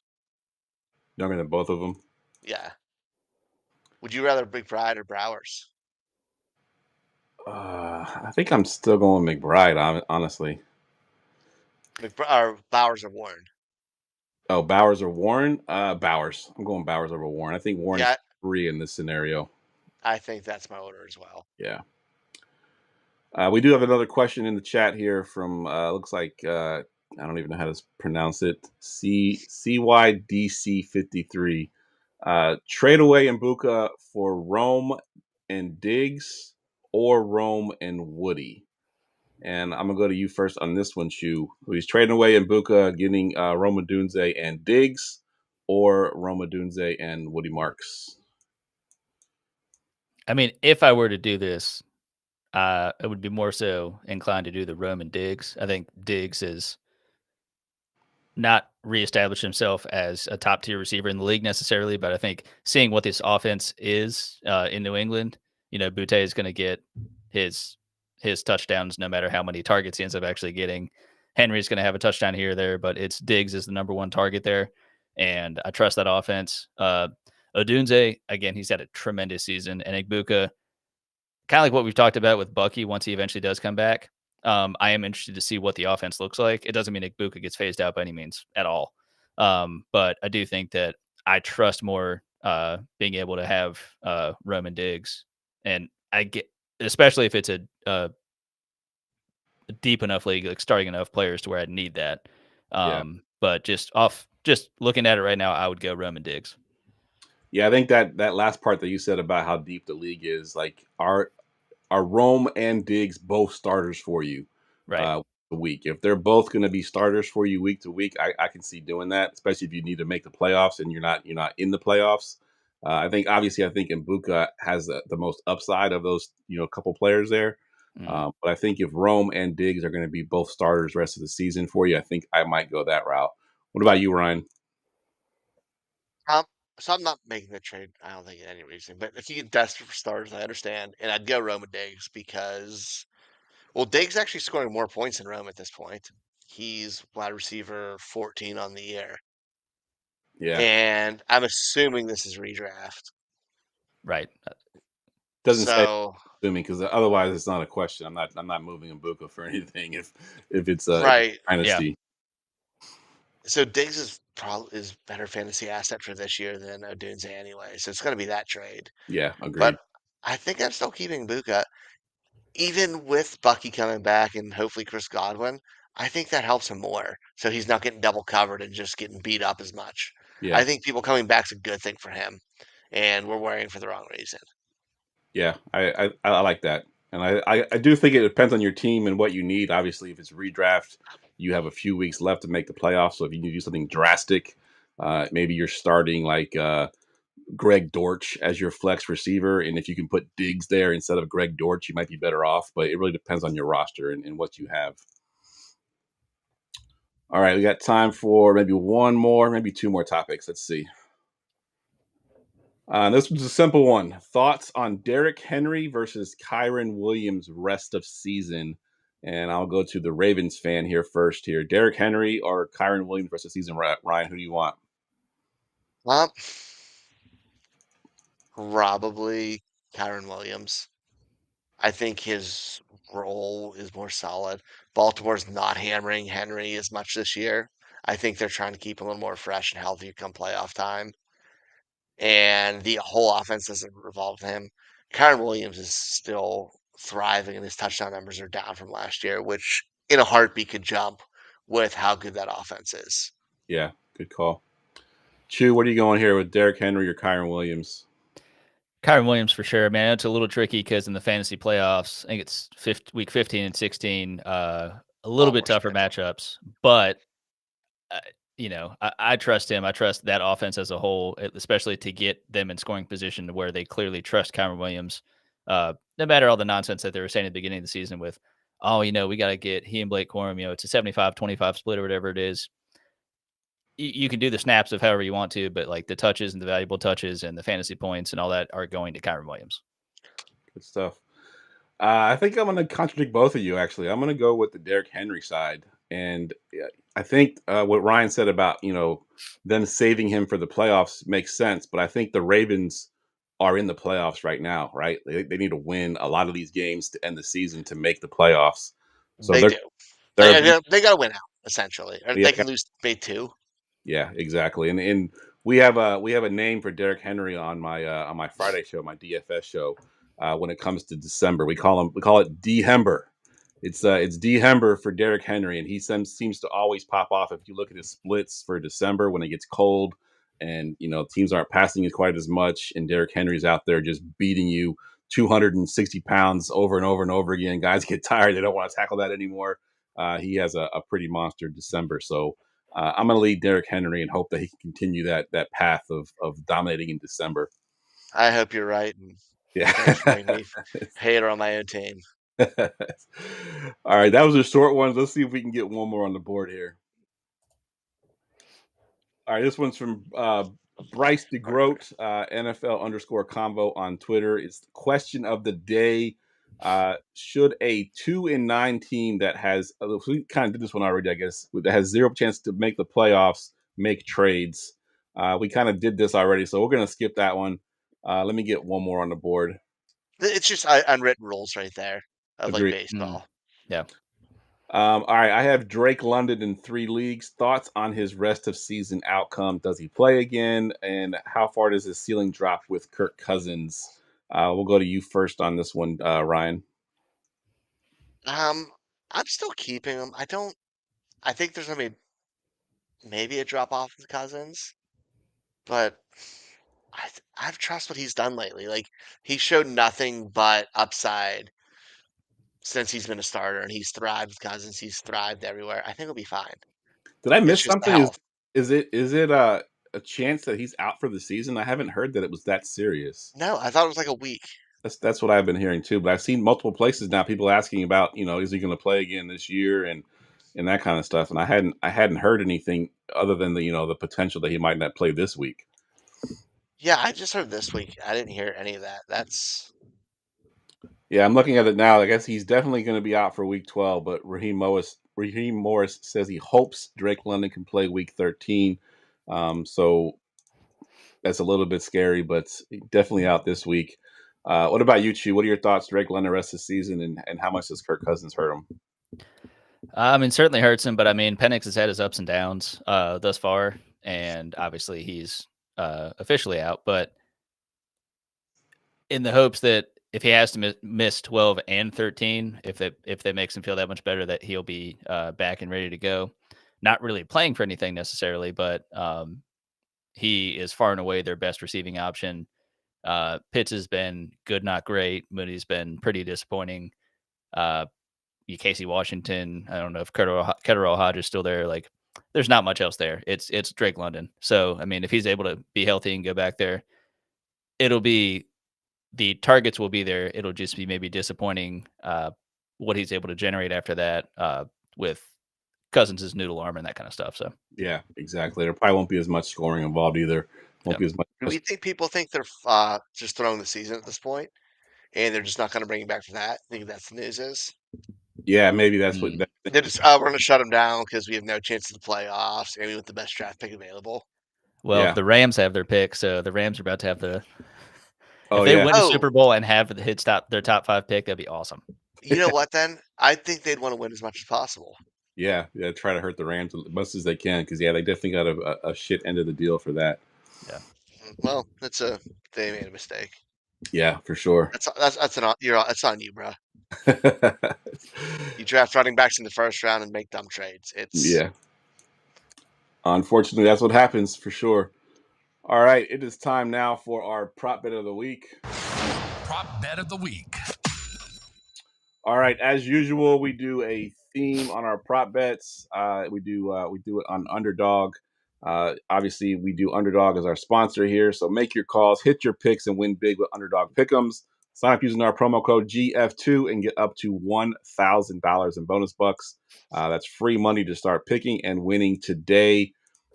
Younger than both of them. Yeah. Would you rather McBride or Bowers? I think I'm still going McBride, honestly. Bowers or Warren? Oh, Bowers or Warren? Bowers. I'm going Bowers over Warren. I think Warren's 3 in this scenario. I think that's my order as well. Yeah. We do have another question in the chat here from looks like I don't even know how to pronounce it. CYDC53. Trade away Mbuka for Rome and Diggs or Rome and Woody. And I'm gonna go to you first on this one, Shu. He's trading away Mbuka, getting Roma Dunze and Diggs, or Roma Dunze and Woody Marks. I mean, if I were to do this, I would be more so inclined to do the Roman Diggs. I think Diggs is not reestablished himself as a top tier receiver in the league necessarily, but I think seeing what this offense is in New England, Butte is going to get his touchdowns no matter how many targets he ends up actually getting. Henry's going to have a touchdown here or there, but it's Diggs is the number one target there, and I trust that offense. Odunze, again, he's had a tremendous season, and Igbuka, kind of like what we've talked about with Bucky once he eventually does come back. I am interested to see what the offense looks like. It doesn't mean Igbuka gets phased out by any means at all. But I do think that I trust more being able to have Roman Diggs. And I get, especially if it's a deep enough league, like starting enough players to where I'd need that. But just looking at it right now, I would go Roman Diggs. Yeah, I think that last part that you said about how deep the league is, like are Rome and Diggs both starters for you right a week? If they're both going to be starters for you week to week, I can see doing that, especially if you need to make the playoffs and you're not in the playoffs. I think Mbuka has the most upside of those couple players there. But I think if Rome and Diggs are going to be both starters the rest of the season for you, I think I might go that route. What about you, Ryan? So I'm not making the trade. I don't think any reason. But if you get desperate for starters, I understand, and I'd go Roman Diggs because, well, Diggs actually scoring more points than Rome at this point. He's wide receiver 14 on the year. Yeah, and I'm assuming this is redraft. Right. Doesn't say assuming because otherwise it's not a question. I'm not moving Mbuka for anything if it's right dynasty. Yeah. So Diggs is probably better fantasy asset for this year than Odunze anyway. So it's going to be that trade. Yeah, agreed. But I think I'm still keeping Mbuka, even with Bucky coming back and hopefully Chris Godwin. I think that helps him more, so he's not getting double covered and just getting beat up as much. Yeah. I think people coming back is a good thing for him, and we're worrying for the wrong reason. Yeah, I like that. And I do think it depends on your team and what you need. Obviously, if it's redraft, you have a few weeks left to make the playoffs. So if you need to do something drastic, maybe you're starting like Greg Dortch as your flex receiver. And if you can put Diggs there instead of Greg Dortch, you might be better off. But it really depends on your roster and what you have. All right, we got time for maybe one more, maybe two more topics. Let's see. This was a simple one. Thoughts on Derrick Henry versus Kyren Williams rest of season. And I'll go to the Ravens fan here first here. Derrick Henry or Kyren Williams rest of season. Ryan, who do you want? Probably Kyron Williams. I think his role is more solid. Baltimore's not hammering Henry as much this year. I think they're trying to keep him a little more fresh and healthy come playoff time. And the whole offense doesn't revolve him. Kyron Williams is still thriving, and his touchdown numbers are down from last year, which in a heartbeat could jump with how good that offense is. Yeah, good call. Chew, what are you going here with Derrick Henry or Kyron Williams? Kyron Williams for sure, man. It's a little tricky because in the fantasy playoffs, I think it's week 15 and 16, a little bit tougher matchups. But, I trust him. I trust that offense as a whole, especially to get them in scoring position to where they clearly trust Kyron Williams. No matter all the nonsense that they were saying at the beginning of the season with, we got to get he and Blake Corum, it's a 75-25 split or whatever it is. You can do the snaps of however you want to, but like the touches and the valuable touches and the fantasy points and all that are going to Kyron Williams. Good stuff. I think I'm going to contradict both of you, actually. I'm going to go with the Derrick Henry side. And I think what Ryan said about, them saving him for the playoffs makes sense. But I think the Ravens are in the playoffs right now, right? They need to win a lot of these games to end the season to make the playoffs. So they do. They got to win out, essentially. They can lose maybe 2. Yeah, exactly. And we have a name for Derrick Henry on my Friday show, my DFS show. When it comes to December, we call it D-Hember. It's D-Hember for Derrick Henry, and he seems to always pop off. If you look at his splits for December when it gets cold, and teams aren't passing it quite as much, and Derrick Henry's out there just beating you 260 pounds over and over and over again. Guys get tired; they don't want to tackle that anymore. He has a pretty monster December, so. I'm going to lead Derrick Henry and hope that he can continue that path of dominating in December. I hope you're right. And yeah, hater on my own team. All right, that was a short one. Let's see if we can get one more on the board here. All right, this one's from Bryce DeGroat, NFL_convo on Twitter. It's the question of the day. Should a 2-9 team that has, we kind of did this one already, I guess, that has 0 chance to make the playoffs, make trades? We kind of did this already, so we're going to skip that one. Let me get one more on the board. It's just unwritten rules right there of like baseball. Yeah. All right, I have Drake London in 3 leagues. Thoughts on his rest of season outcome? Does he play again? And how far does his ceiling drop with Kirk Cousins? We'll go to you first on this one, Ryan. I'm still keeping him. I think there's gonna be maybe a drop off with Cousins, but I trust what he's done lately. Like he showed nothing but upside since he's been a starter, and he's thrived with Cousins. He's thrived everywhere. I think he'll be fine. Did I miss something? Is it a chance that he's out for the season? I haven't heard that it was that serious. No, I thought it was like a week. That's what I've been hearing too. But I've seen multiple places now people asking about, is he going to play again this year and that kind of stuff. And I hadn't heard anything other than the potential that he might not play this week. Yeah, I just heard this week. I didn't hear any of that. Yeah, I'm looking at it now. I guess he's definitely going to be out for week 12. But Raheem Morris says he hopes Drake London can play week 13. So that's a little bit scary, but definitely out this week. What about you, Chew? What are your thoughts, Drake London, rest of the season, and how much does Kirk Cousins hurt him? It certainly hurts him, but Penix has had his ups and downs thus far, and obviously he's officially out. But in the hopes that if he has to miss 12 and 13, if that makes him feel that much better, that he'll be back and ready to go. Not really playing for anything necessarily, but he is far and away their best receiving option. Pitts has been good, not great. Moody's been pretty disappointing. Casey Washington, I don't know if Ketterall Hodge is still there. Like, there's not much else there. It's Drake London. So, if he's able to be healthy and go back there, the targets will be there. It'll just be maybe disappointing what he's able to generate after that with Cousins' noodle arm and that kind of stuff. So yeah, exactly. There probably won't be as much scoring involved either. Won't be as much. Do we think people think they're just throwing the season at this point, and they're just not going to bring him back for that? I think that's the news is. Yeah, maybe that's what. They're just we're going to shut him down because we have no chance of the playoffs, and we want the best draft pick available. Well, the Rams have their pick, so the Rams are about to have the. Oh, if they yeah. win the Super Bowl and have their top 5 pick, that'd be awesome. You know what? Then I think they'd want to win as much as possible. Yeah, try to hurt the Rams as much as they can because they definitely got a shit end of the deal for that. Yeah. Well, they made a mistake. Yeah, for sure. That's on you, bro. You draft running backs in the first round and make dumb trades. Yeah. Unfortunately, that's what happens for sure. All right, it is time now for our prop bet of the week. Prop bet of the week. All right, as usual, we do a theme on our prop bets. We do it on Underdog. Obviously, we do Underdog as our sponsor here. So make your calls, hit your picks, and win big with Underdog Pick'ems. Sign up using our promo code GF2 and get up to $1,000 in bonus bucks. That's free money to start picking and winning today.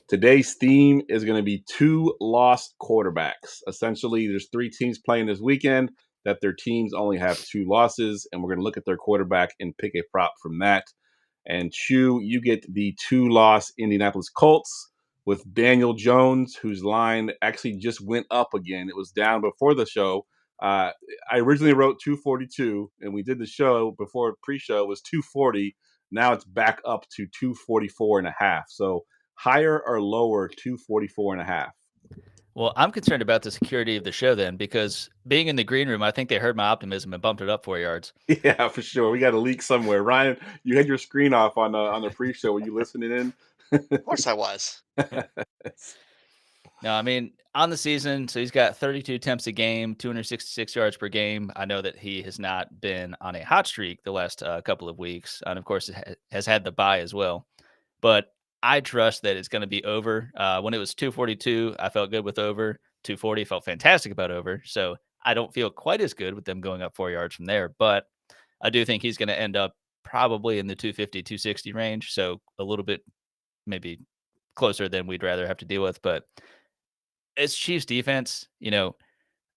Today's theme is going to be 2 lost quarterbacks. Essentially, there's 3 teams playing this weekend that their teams only have 2 losses, and we're going to look at their quarterback and pick a prop from that. And Chew, you get the 2-loss Indianapolis Colts with Daniel Jones, whose line actually just went up again. It was down before the show. I originally wrote 242, and we did the show before pre-show. It was 240. Now it's back up to 244.5. So higher or lower 244.5. Well, I'm concerned about the security of the show then, because being in the green room, I think they heard my optimism and bumped it up 4 yards. Yeah, for sure. We got a leak somewhere. Ryan, you had your screen off on the pre-show. Were you listening in? Of course I was. No, I mean, on the season, so he's got 32 attempts a game, 266 yards per game. I know that he has not been on a hot streak the last couple of weeks, and of course, has had the bye as well. But I trust that it's going to be over. When it was 242, I felt good with over. 240, felt fantastic about over. So I don't feel quite as good with them going up 4 yards from there. But I do think he's going to end up probably in the 250, 260 range. So a little bit maybe closer than we'd rather have to deal with. But it's Chiefs defense,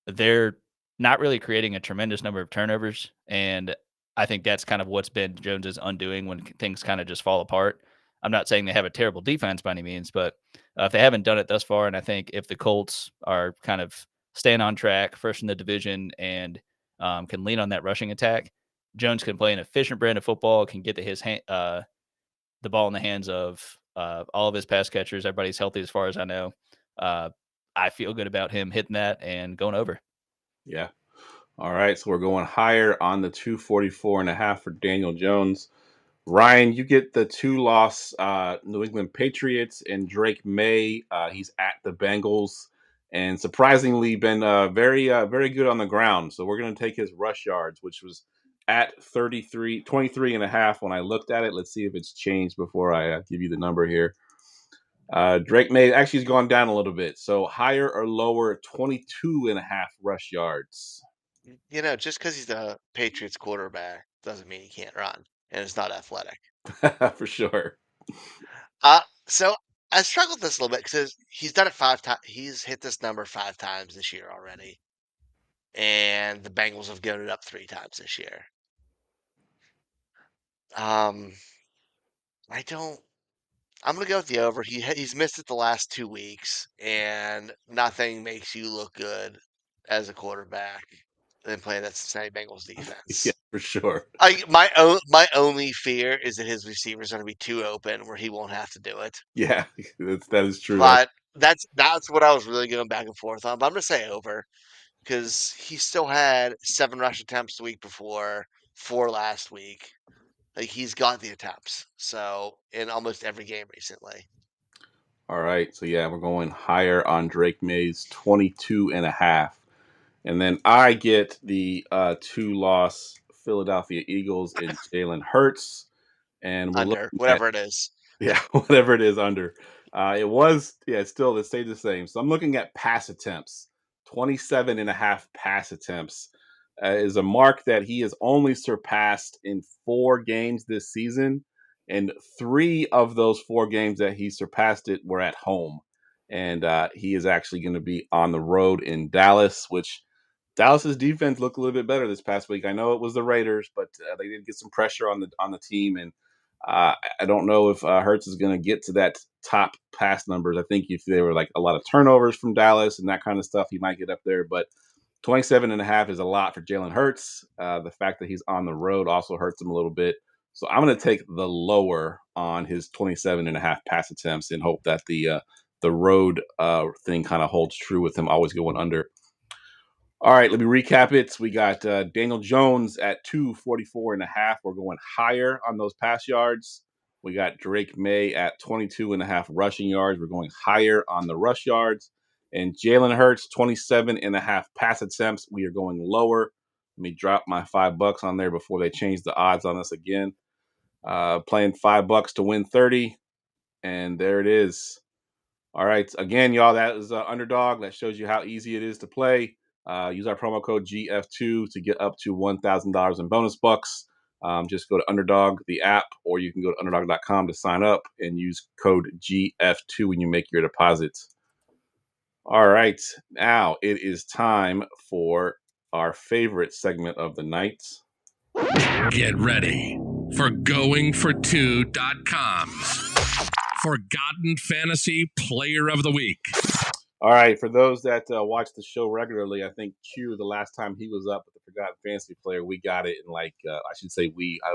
they're not really creating a tremendous number of turnovers. And I think that's kind of what's been Jones's undoing when things kind of just fall apart. I'm not saying they have a terrible defense by any means, but if they haven't done it thus far, and I think if the Colts are kind of staying on track, first in the division, and can lean on that rushing attack, Jones can play an efficient brand of football, can get the ball in the hands of all of his pass catchers. Everybody's healthy as far as I know. I feel good about him hitting that and going over. Yeah. All right. So we're going higher on the 244.5 for Daniel Jones. Ryan, you get the 2-loss New England Patriots and Drake Maye. He's at the Bengals and surprisingly been very good on the ground. So we're going to take his rush yards, which was at 23.5 when I looked at it. Let's see if it's changed before I give you the number here. Drake Maye actually has gone down a little bit. So higher or lower 22.5 rush yards. Just because he's a Patriots quarterback doesn't mean he can't run and is not athletic. For sure. So I struggled with this a little bit because he's done it 5 times. He's hit this number 5 times this year already. And the Bengals have given it up 3 times this year. I'm going to go with the over. He's missed it the last 2 weeks, and nothing makes you look good as a quarterback than playing that Cincinnati Bengals defense. Yeah, for sure. My only fear is that his receivers are going to be too open where he won't have to do it. Yeah, that is true. But that's what I was really going back and forth on. But I'm going to say over because he still had 7 rush attempts the week before, 4 last week. Like, he's got the attempts. So in almost every game recently. All right. So yeah, we're going higher on Drake Maye's 22.5. And then I get the 2-loss Philadelphia Eagles and Jalen Hurts. And we're whatever it is. Yeah, whatever it is under. It stayed the same. So I'm looking at pass attempts. 27.5 pass attempts is a mark that he has only surpassed in 4 games this season. And 3 of those 4 games that he surpassed it were at home. And he is actually going to be on the road in Dallas, which Dallas's defense looked a little bit better this past week. I know it was the Raiders, but they did get some pressure on the team. And I don't know if Hurts is going to get to that top pass numbers. I think if there were like a lot of turnovers from Dallas and that kind of stuff, he might get up there. But 27.5 is a lot for Jalen Hurts. The fact that he's on the road also hurts him a little bit. So I'm going to take the lower on his 27.5 pass attempts and hope that the road thing kind of holds true with him always going under. All right, let me recap it. We got Daniel Jones at 244.5. We're going higher on those pass yards. We got Drake Maye at 22.5 rushing yards. We're going higher on the rush yards. And Jalen Hurts, 27.5 pass attempts. We are going lower. Let me drop my $5 on there before they change the odds on us again. Playing $5 to win 30. And there it is. All right. Again, y'all, that is Underdog. That shows you how easy it is to play. Use our promo code GF2 to get up to $1,000 in bonus bucks. Just go to Underdog, the app, or you can go to underdog.com to sign up and use code GF2 when you make your deposits. All right. Now it is time for our favorite segment of the night. Get ready for GoingFor2.com's Forgotten Fantasy Player of the Week. All right, for those that watch the show regularly, I think Q, the last time he was up with the Forgotten Fantasy Player, we got it in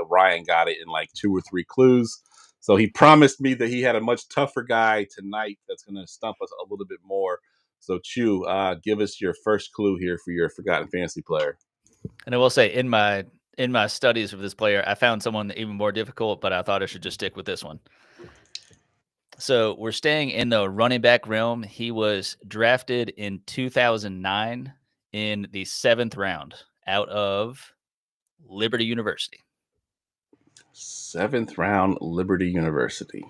Ryan got it in like 2 or 3 clues. So he promised me that he had a much tougher guy tonight that's going to stump us a little bit more. So Q, give us your first clue here for your Forgotten Fantasy Player. And I will say, in my studies of this player, I found someone even more difficult, but I thought I should just stick with this one. So we're staying in the running back realm. He was drafted in 2009 in the 7th round out of Liberty University. 7th round, Liberty University.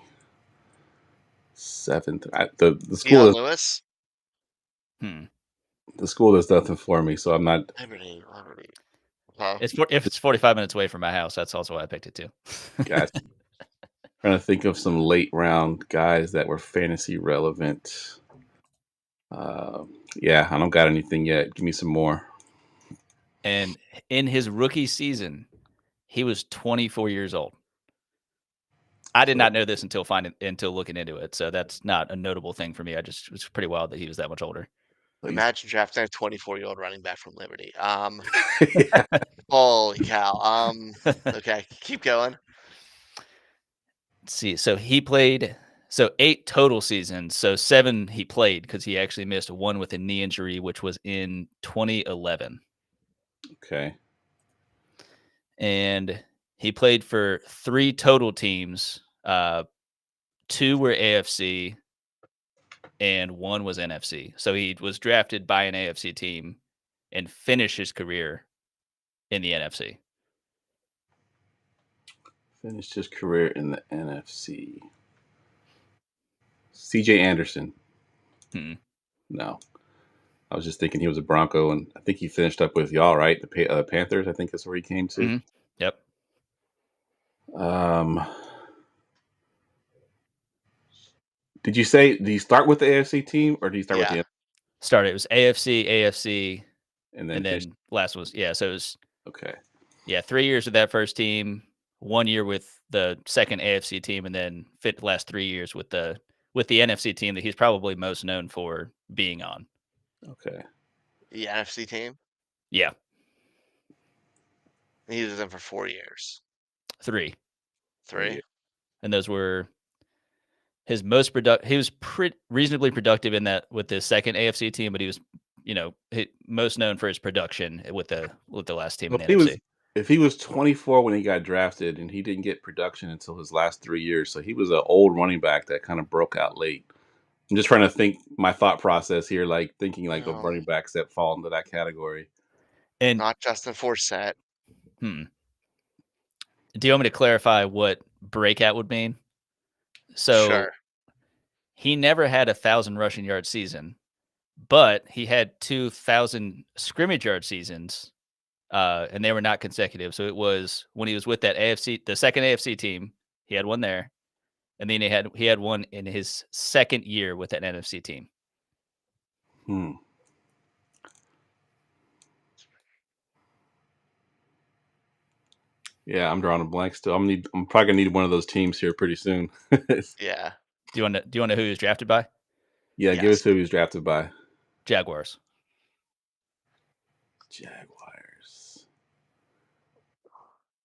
7th. The school is Lewis. The school does nothing for me, so I'm not. Liberty. Okay. If it's 45 minutes away from my house, that's also why I picked it too. Gotcha. Trying to think of some late round guys that were fantasy relevant. Yeah, I don't got anything yet. Give me some more. And in his rookie season, he was 24 years old. I did not know this until looking into it, so that's not a notable thing for me. It was pretty wild that he was that much older. Imagine drafting a 24-year-old running back from Liberty. Yeah. Holy cow. Okay, keep going. Let's see. So he played 8 total seasons. So 7 he played because he actually missed 1 with a knee injury, which was in 2011. Okay. And he played for 3 total teams. 2 were AFC and 1 was NFC. So he was drafted by an AFC team and finished his career in the NFC. Finished his career in the NFC. CJ Anderson. No. I was just thinking he was a Bronco, and I think he finished up with y'all, right? The Panthers, I think that's where he came to. Mm-hmm. Yep. Did you start with the AFC team, or did you start with the Started. It was AFC, and then last was so it was okay. Yeah, 3 years with that first team, 1 year with the second AFC team, and then last 3 years with the NFC team that he's probably most known for being on. Okay. The NFC team? Yeah. He was in for 4 years. 3. 3? And those were his most productive. He was reasonably productive in that with the second AFC team, but he was, most known for his production with the last team in the NFC. If he was 24 when he got drafted and he didn't get production until his last 3 years, so he was an old running back that kind of broke out late. I'm just trying to think my thought process here, like thinking like of running backs that fall into that category. And not Justin Forsett. Do you want me to clarify what breakout would mean? So sure. He never had 1,000 rushing yard season, but he had 2,000 scrimmage yard seasons, and they were not consecutive. So it was when he was with that the second AFC team, he had one there, and then he had one in his second year with that NFC team. Yeah, I'm drawing a blank still. I'm probably gonna need one of those teams here pretty soon. Yeah. Do you want to know who he was drafted by? Yeah, Yes. give us who he was drafted by. Jaguars.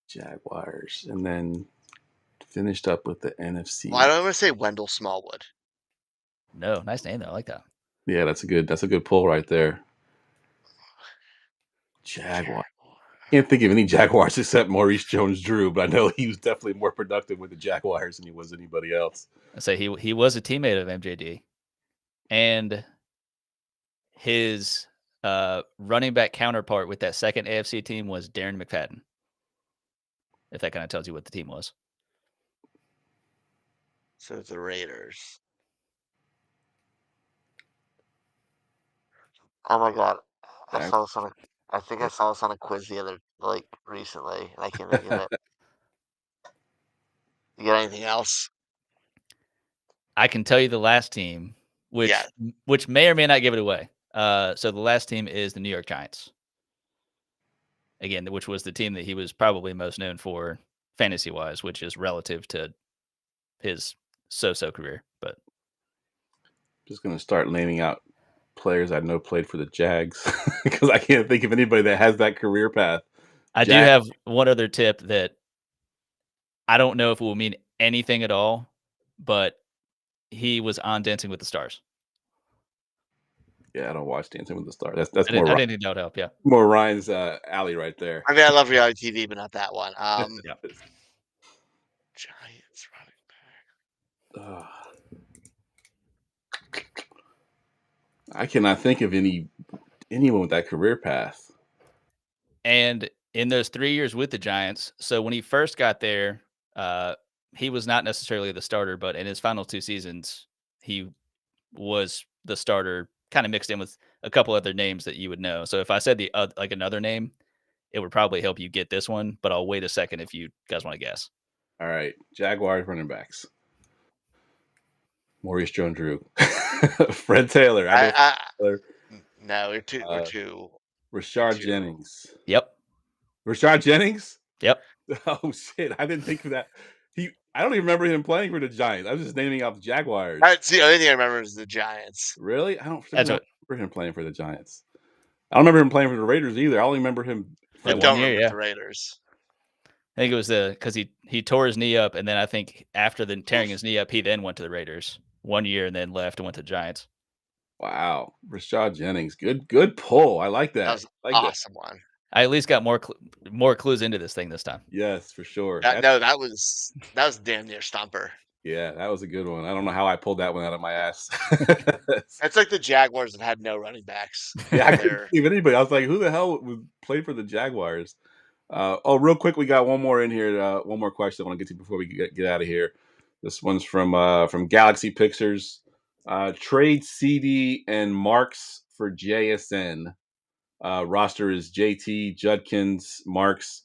Jaguars. And then finished up with the NFC. Well, I don't want to say Wendell Smallwood. No, nice name though. I like that. Yeah, that's a good pull right there. Jaguar. Can't think of any Jaguars except Maurice Jones-Drew, but I know he was definitely more productive with the Jaguars than he was anybody else. I say he was a teammate of MJD, and his running back counterpart with that second AFC team was Darren McFadden. If that kind of tells you what the team was. So the Raiders. Oh my god. I saw this on I think I saw this on a quiz recently, and I can't think of it. You got anything else? I can tell you the last team, which may or may not give it away. So the last team is the New York Giants. Again, which was the team that he was probably most known for fantasy-wise, which is relative to his so-so career. But just going to start naming out players I know played for the Jags because I can't think of anybody that has that career path. I do have one other tip that I don't know if it will mean anything at all, but he was on Dancing with the Stars. Yeah, I don't watch Dancing with the Stars. That's more. I didn't think that would help. Yeah, more Ryan's alley right there. I mean, I love reality TV, but not that one. Yeah. Giants running back. I cannot think of anyone with that career path. And in those 3 years with the Giants, so when he first got there, he was not necessarily the starter, but in his final 2 seasons, he was the starter, kind of mixed in with a couple other names that you would know. So if I said like another name, it would probably help you get this one, but I'll wait a second if you guys want to guess. All right, Jaguars running backs. Maurice Jones-Drew. Fred Taylor. No, we're two. Rashard Jennings. Yep. Rashard Jennings? Yep. Oh, shit. I didn't think of that. I don't even remember him playing for the Giants. I was just naming off the Jaguars. That's the only thing I remember is the Giants. Really? I don't remember him playing for the Giants. I don't remember him playing for the Raiders either. I only remember him. I don't remember the Raiders. I think it was because he tore his knee up, and then I think after tearing his knee up, he then went to the Raiders 1 year and then left and went to the Giants. Wow, Rashard Jennings, good pull. I like that. That was an awesome one. I at least got more clues into this thing this time. Yes, for sure. That was damn near stumper. Yeah, that was a good one. I don't know how I pulled that one out of my ass. It's like the Jaguars that had no running backs. Yeah, I couldn't think of anybody. I was like, who the hell would play for the Jaguars? Real quick, we got one more in here. One more question I want to get to before we get out of here. This one's from Galaxy Pictures. Trade CD and Marks for JSN. Roster is JT, Judkins, Marks,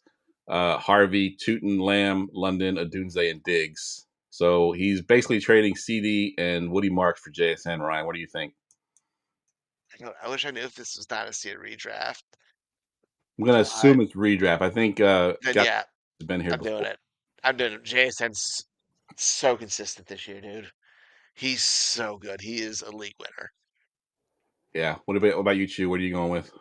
Harvey, Tootin, Lamb, London, Adunze, and Diggs. So he's basically trading CD and Woody Marks for JSN. Ryan, what do you think? I wish I knew if this was Dynasty or redraft. I'm going to assume it's redraft. I think has been here before. I'm doing it. JSN's so consistent this year, dude. He's so good. He is a league winner. Yeah. What about you, Chu? What are you going with?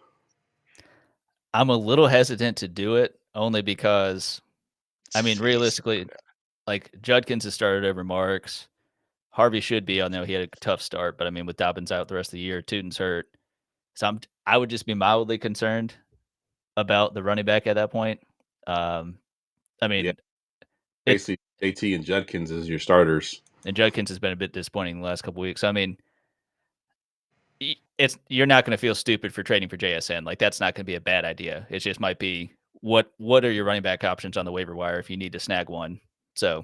I'm a little hesitant to do it only because, I mean, realistically, like Judkins has started over Marks. Harvey should be. I know he had a tough start, but I mean, with Dobbins out the rest of the year, Tootin's hurt. So I would just be mildly concerned about the running back at that point. I mean, basically JT and Judkins as your starters, and Judkins has been a bit disappointing the last couple of weeks. I mean, you're not going to feel stupid for trading for JSN. Like that's not going to be a bad idea. It just might be what are your running back options on the waiver wire if you need to snag one. So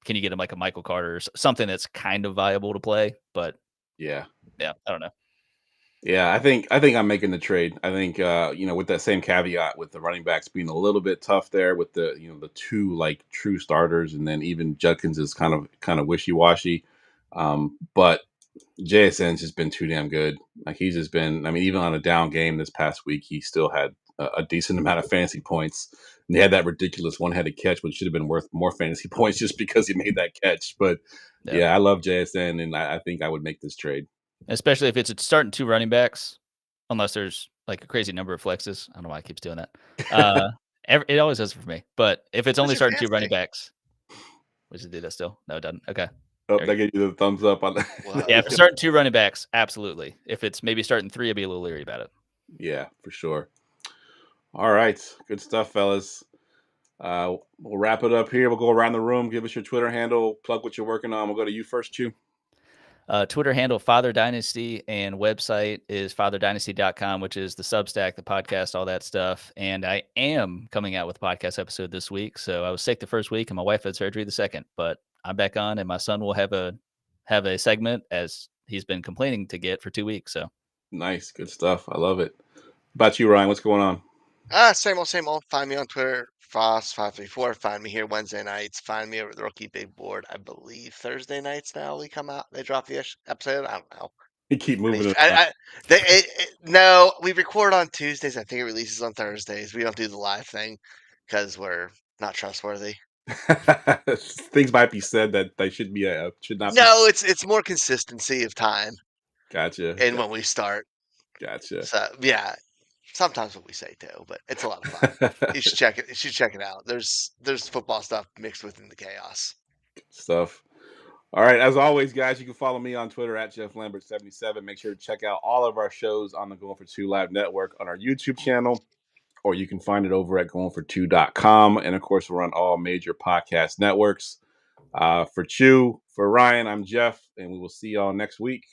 can you get him like a Michael Carter or something that's kind of viable to play? But yeah, I don't know. Yeah, I think I'm making the trade. I think with that same caveat with the running backs being a little bit tough there with the the two like true starters, and then even Judkins is kind of wishy-washy. But JSN's just been too damn good. Like he's just been. I mean, even on a down game this past week, he still had a decent amount of fantasy points. And they had that ridiculous one-headed catch, which should have been worth more fantasy points just because he made that catch. But yeah, I love JSN, and I think I would make this trade. Especially if it's starting 2 running backs, unless there's like a crazy number of flexes. I don't know why it keeps doing that. It always does for me. But if it's only starting 2 running backs, does it do that still? No, it doesn't. Okay. Oh, that gave you the thumbs up on that. Wow. Yeah, if it's starting 2 running backs, absolutely. If it's maybe starting 3, I'd be a little leery about it. Yeah, for sure. All right. Good stuff, fellas. We'll wrap it up here. We'll go around the room. Give us your Twitter handle. Plug what you're working on. We'll go to you first, Chew. Twitter handle Father Dynasty, and website is fatherdynasty.com, which is the Substack, the podcast, all that stuff. And I am coming out with a podcast episode this week. So I was sick the first week and my wife had surgery the second, but I'm back on, and my son will have a segment as he's been complaining to get for 2 weeks. So nice. Good stuff. I love it. How about you, Ryan? What's going on? Same old. Find me on Twitter, Foss534. Find me here Wednesday nights. Find me over at the Rookie Big Board. I believe Thursday nights now they come out. They drop the episode. I don't know. You keep moving No, we record on Tuesdays. I think it releases on Thursdays. We don't do the live thing because we're not trustworthy. Things might be said that they should not. No, it's more consistency of time. Gotcha. And when we start. Gotcha. So yeah. Sometimes what we say too, but it's a lot of fun. You should check it. You should check it out. There's football stuff mixed within the chaos. Good stuff. All right. As always, guys, you can follow me on Twitter at JeoffLambert77. Make sure to check out all of our shows on the GoingFor2 Live Network on our YouTube channel, or you can find it over at GoingFor2.com. And of course, we're on all major podcast networks. For Chew, for Ryan, I'm Geoff, and we will see y'all next week.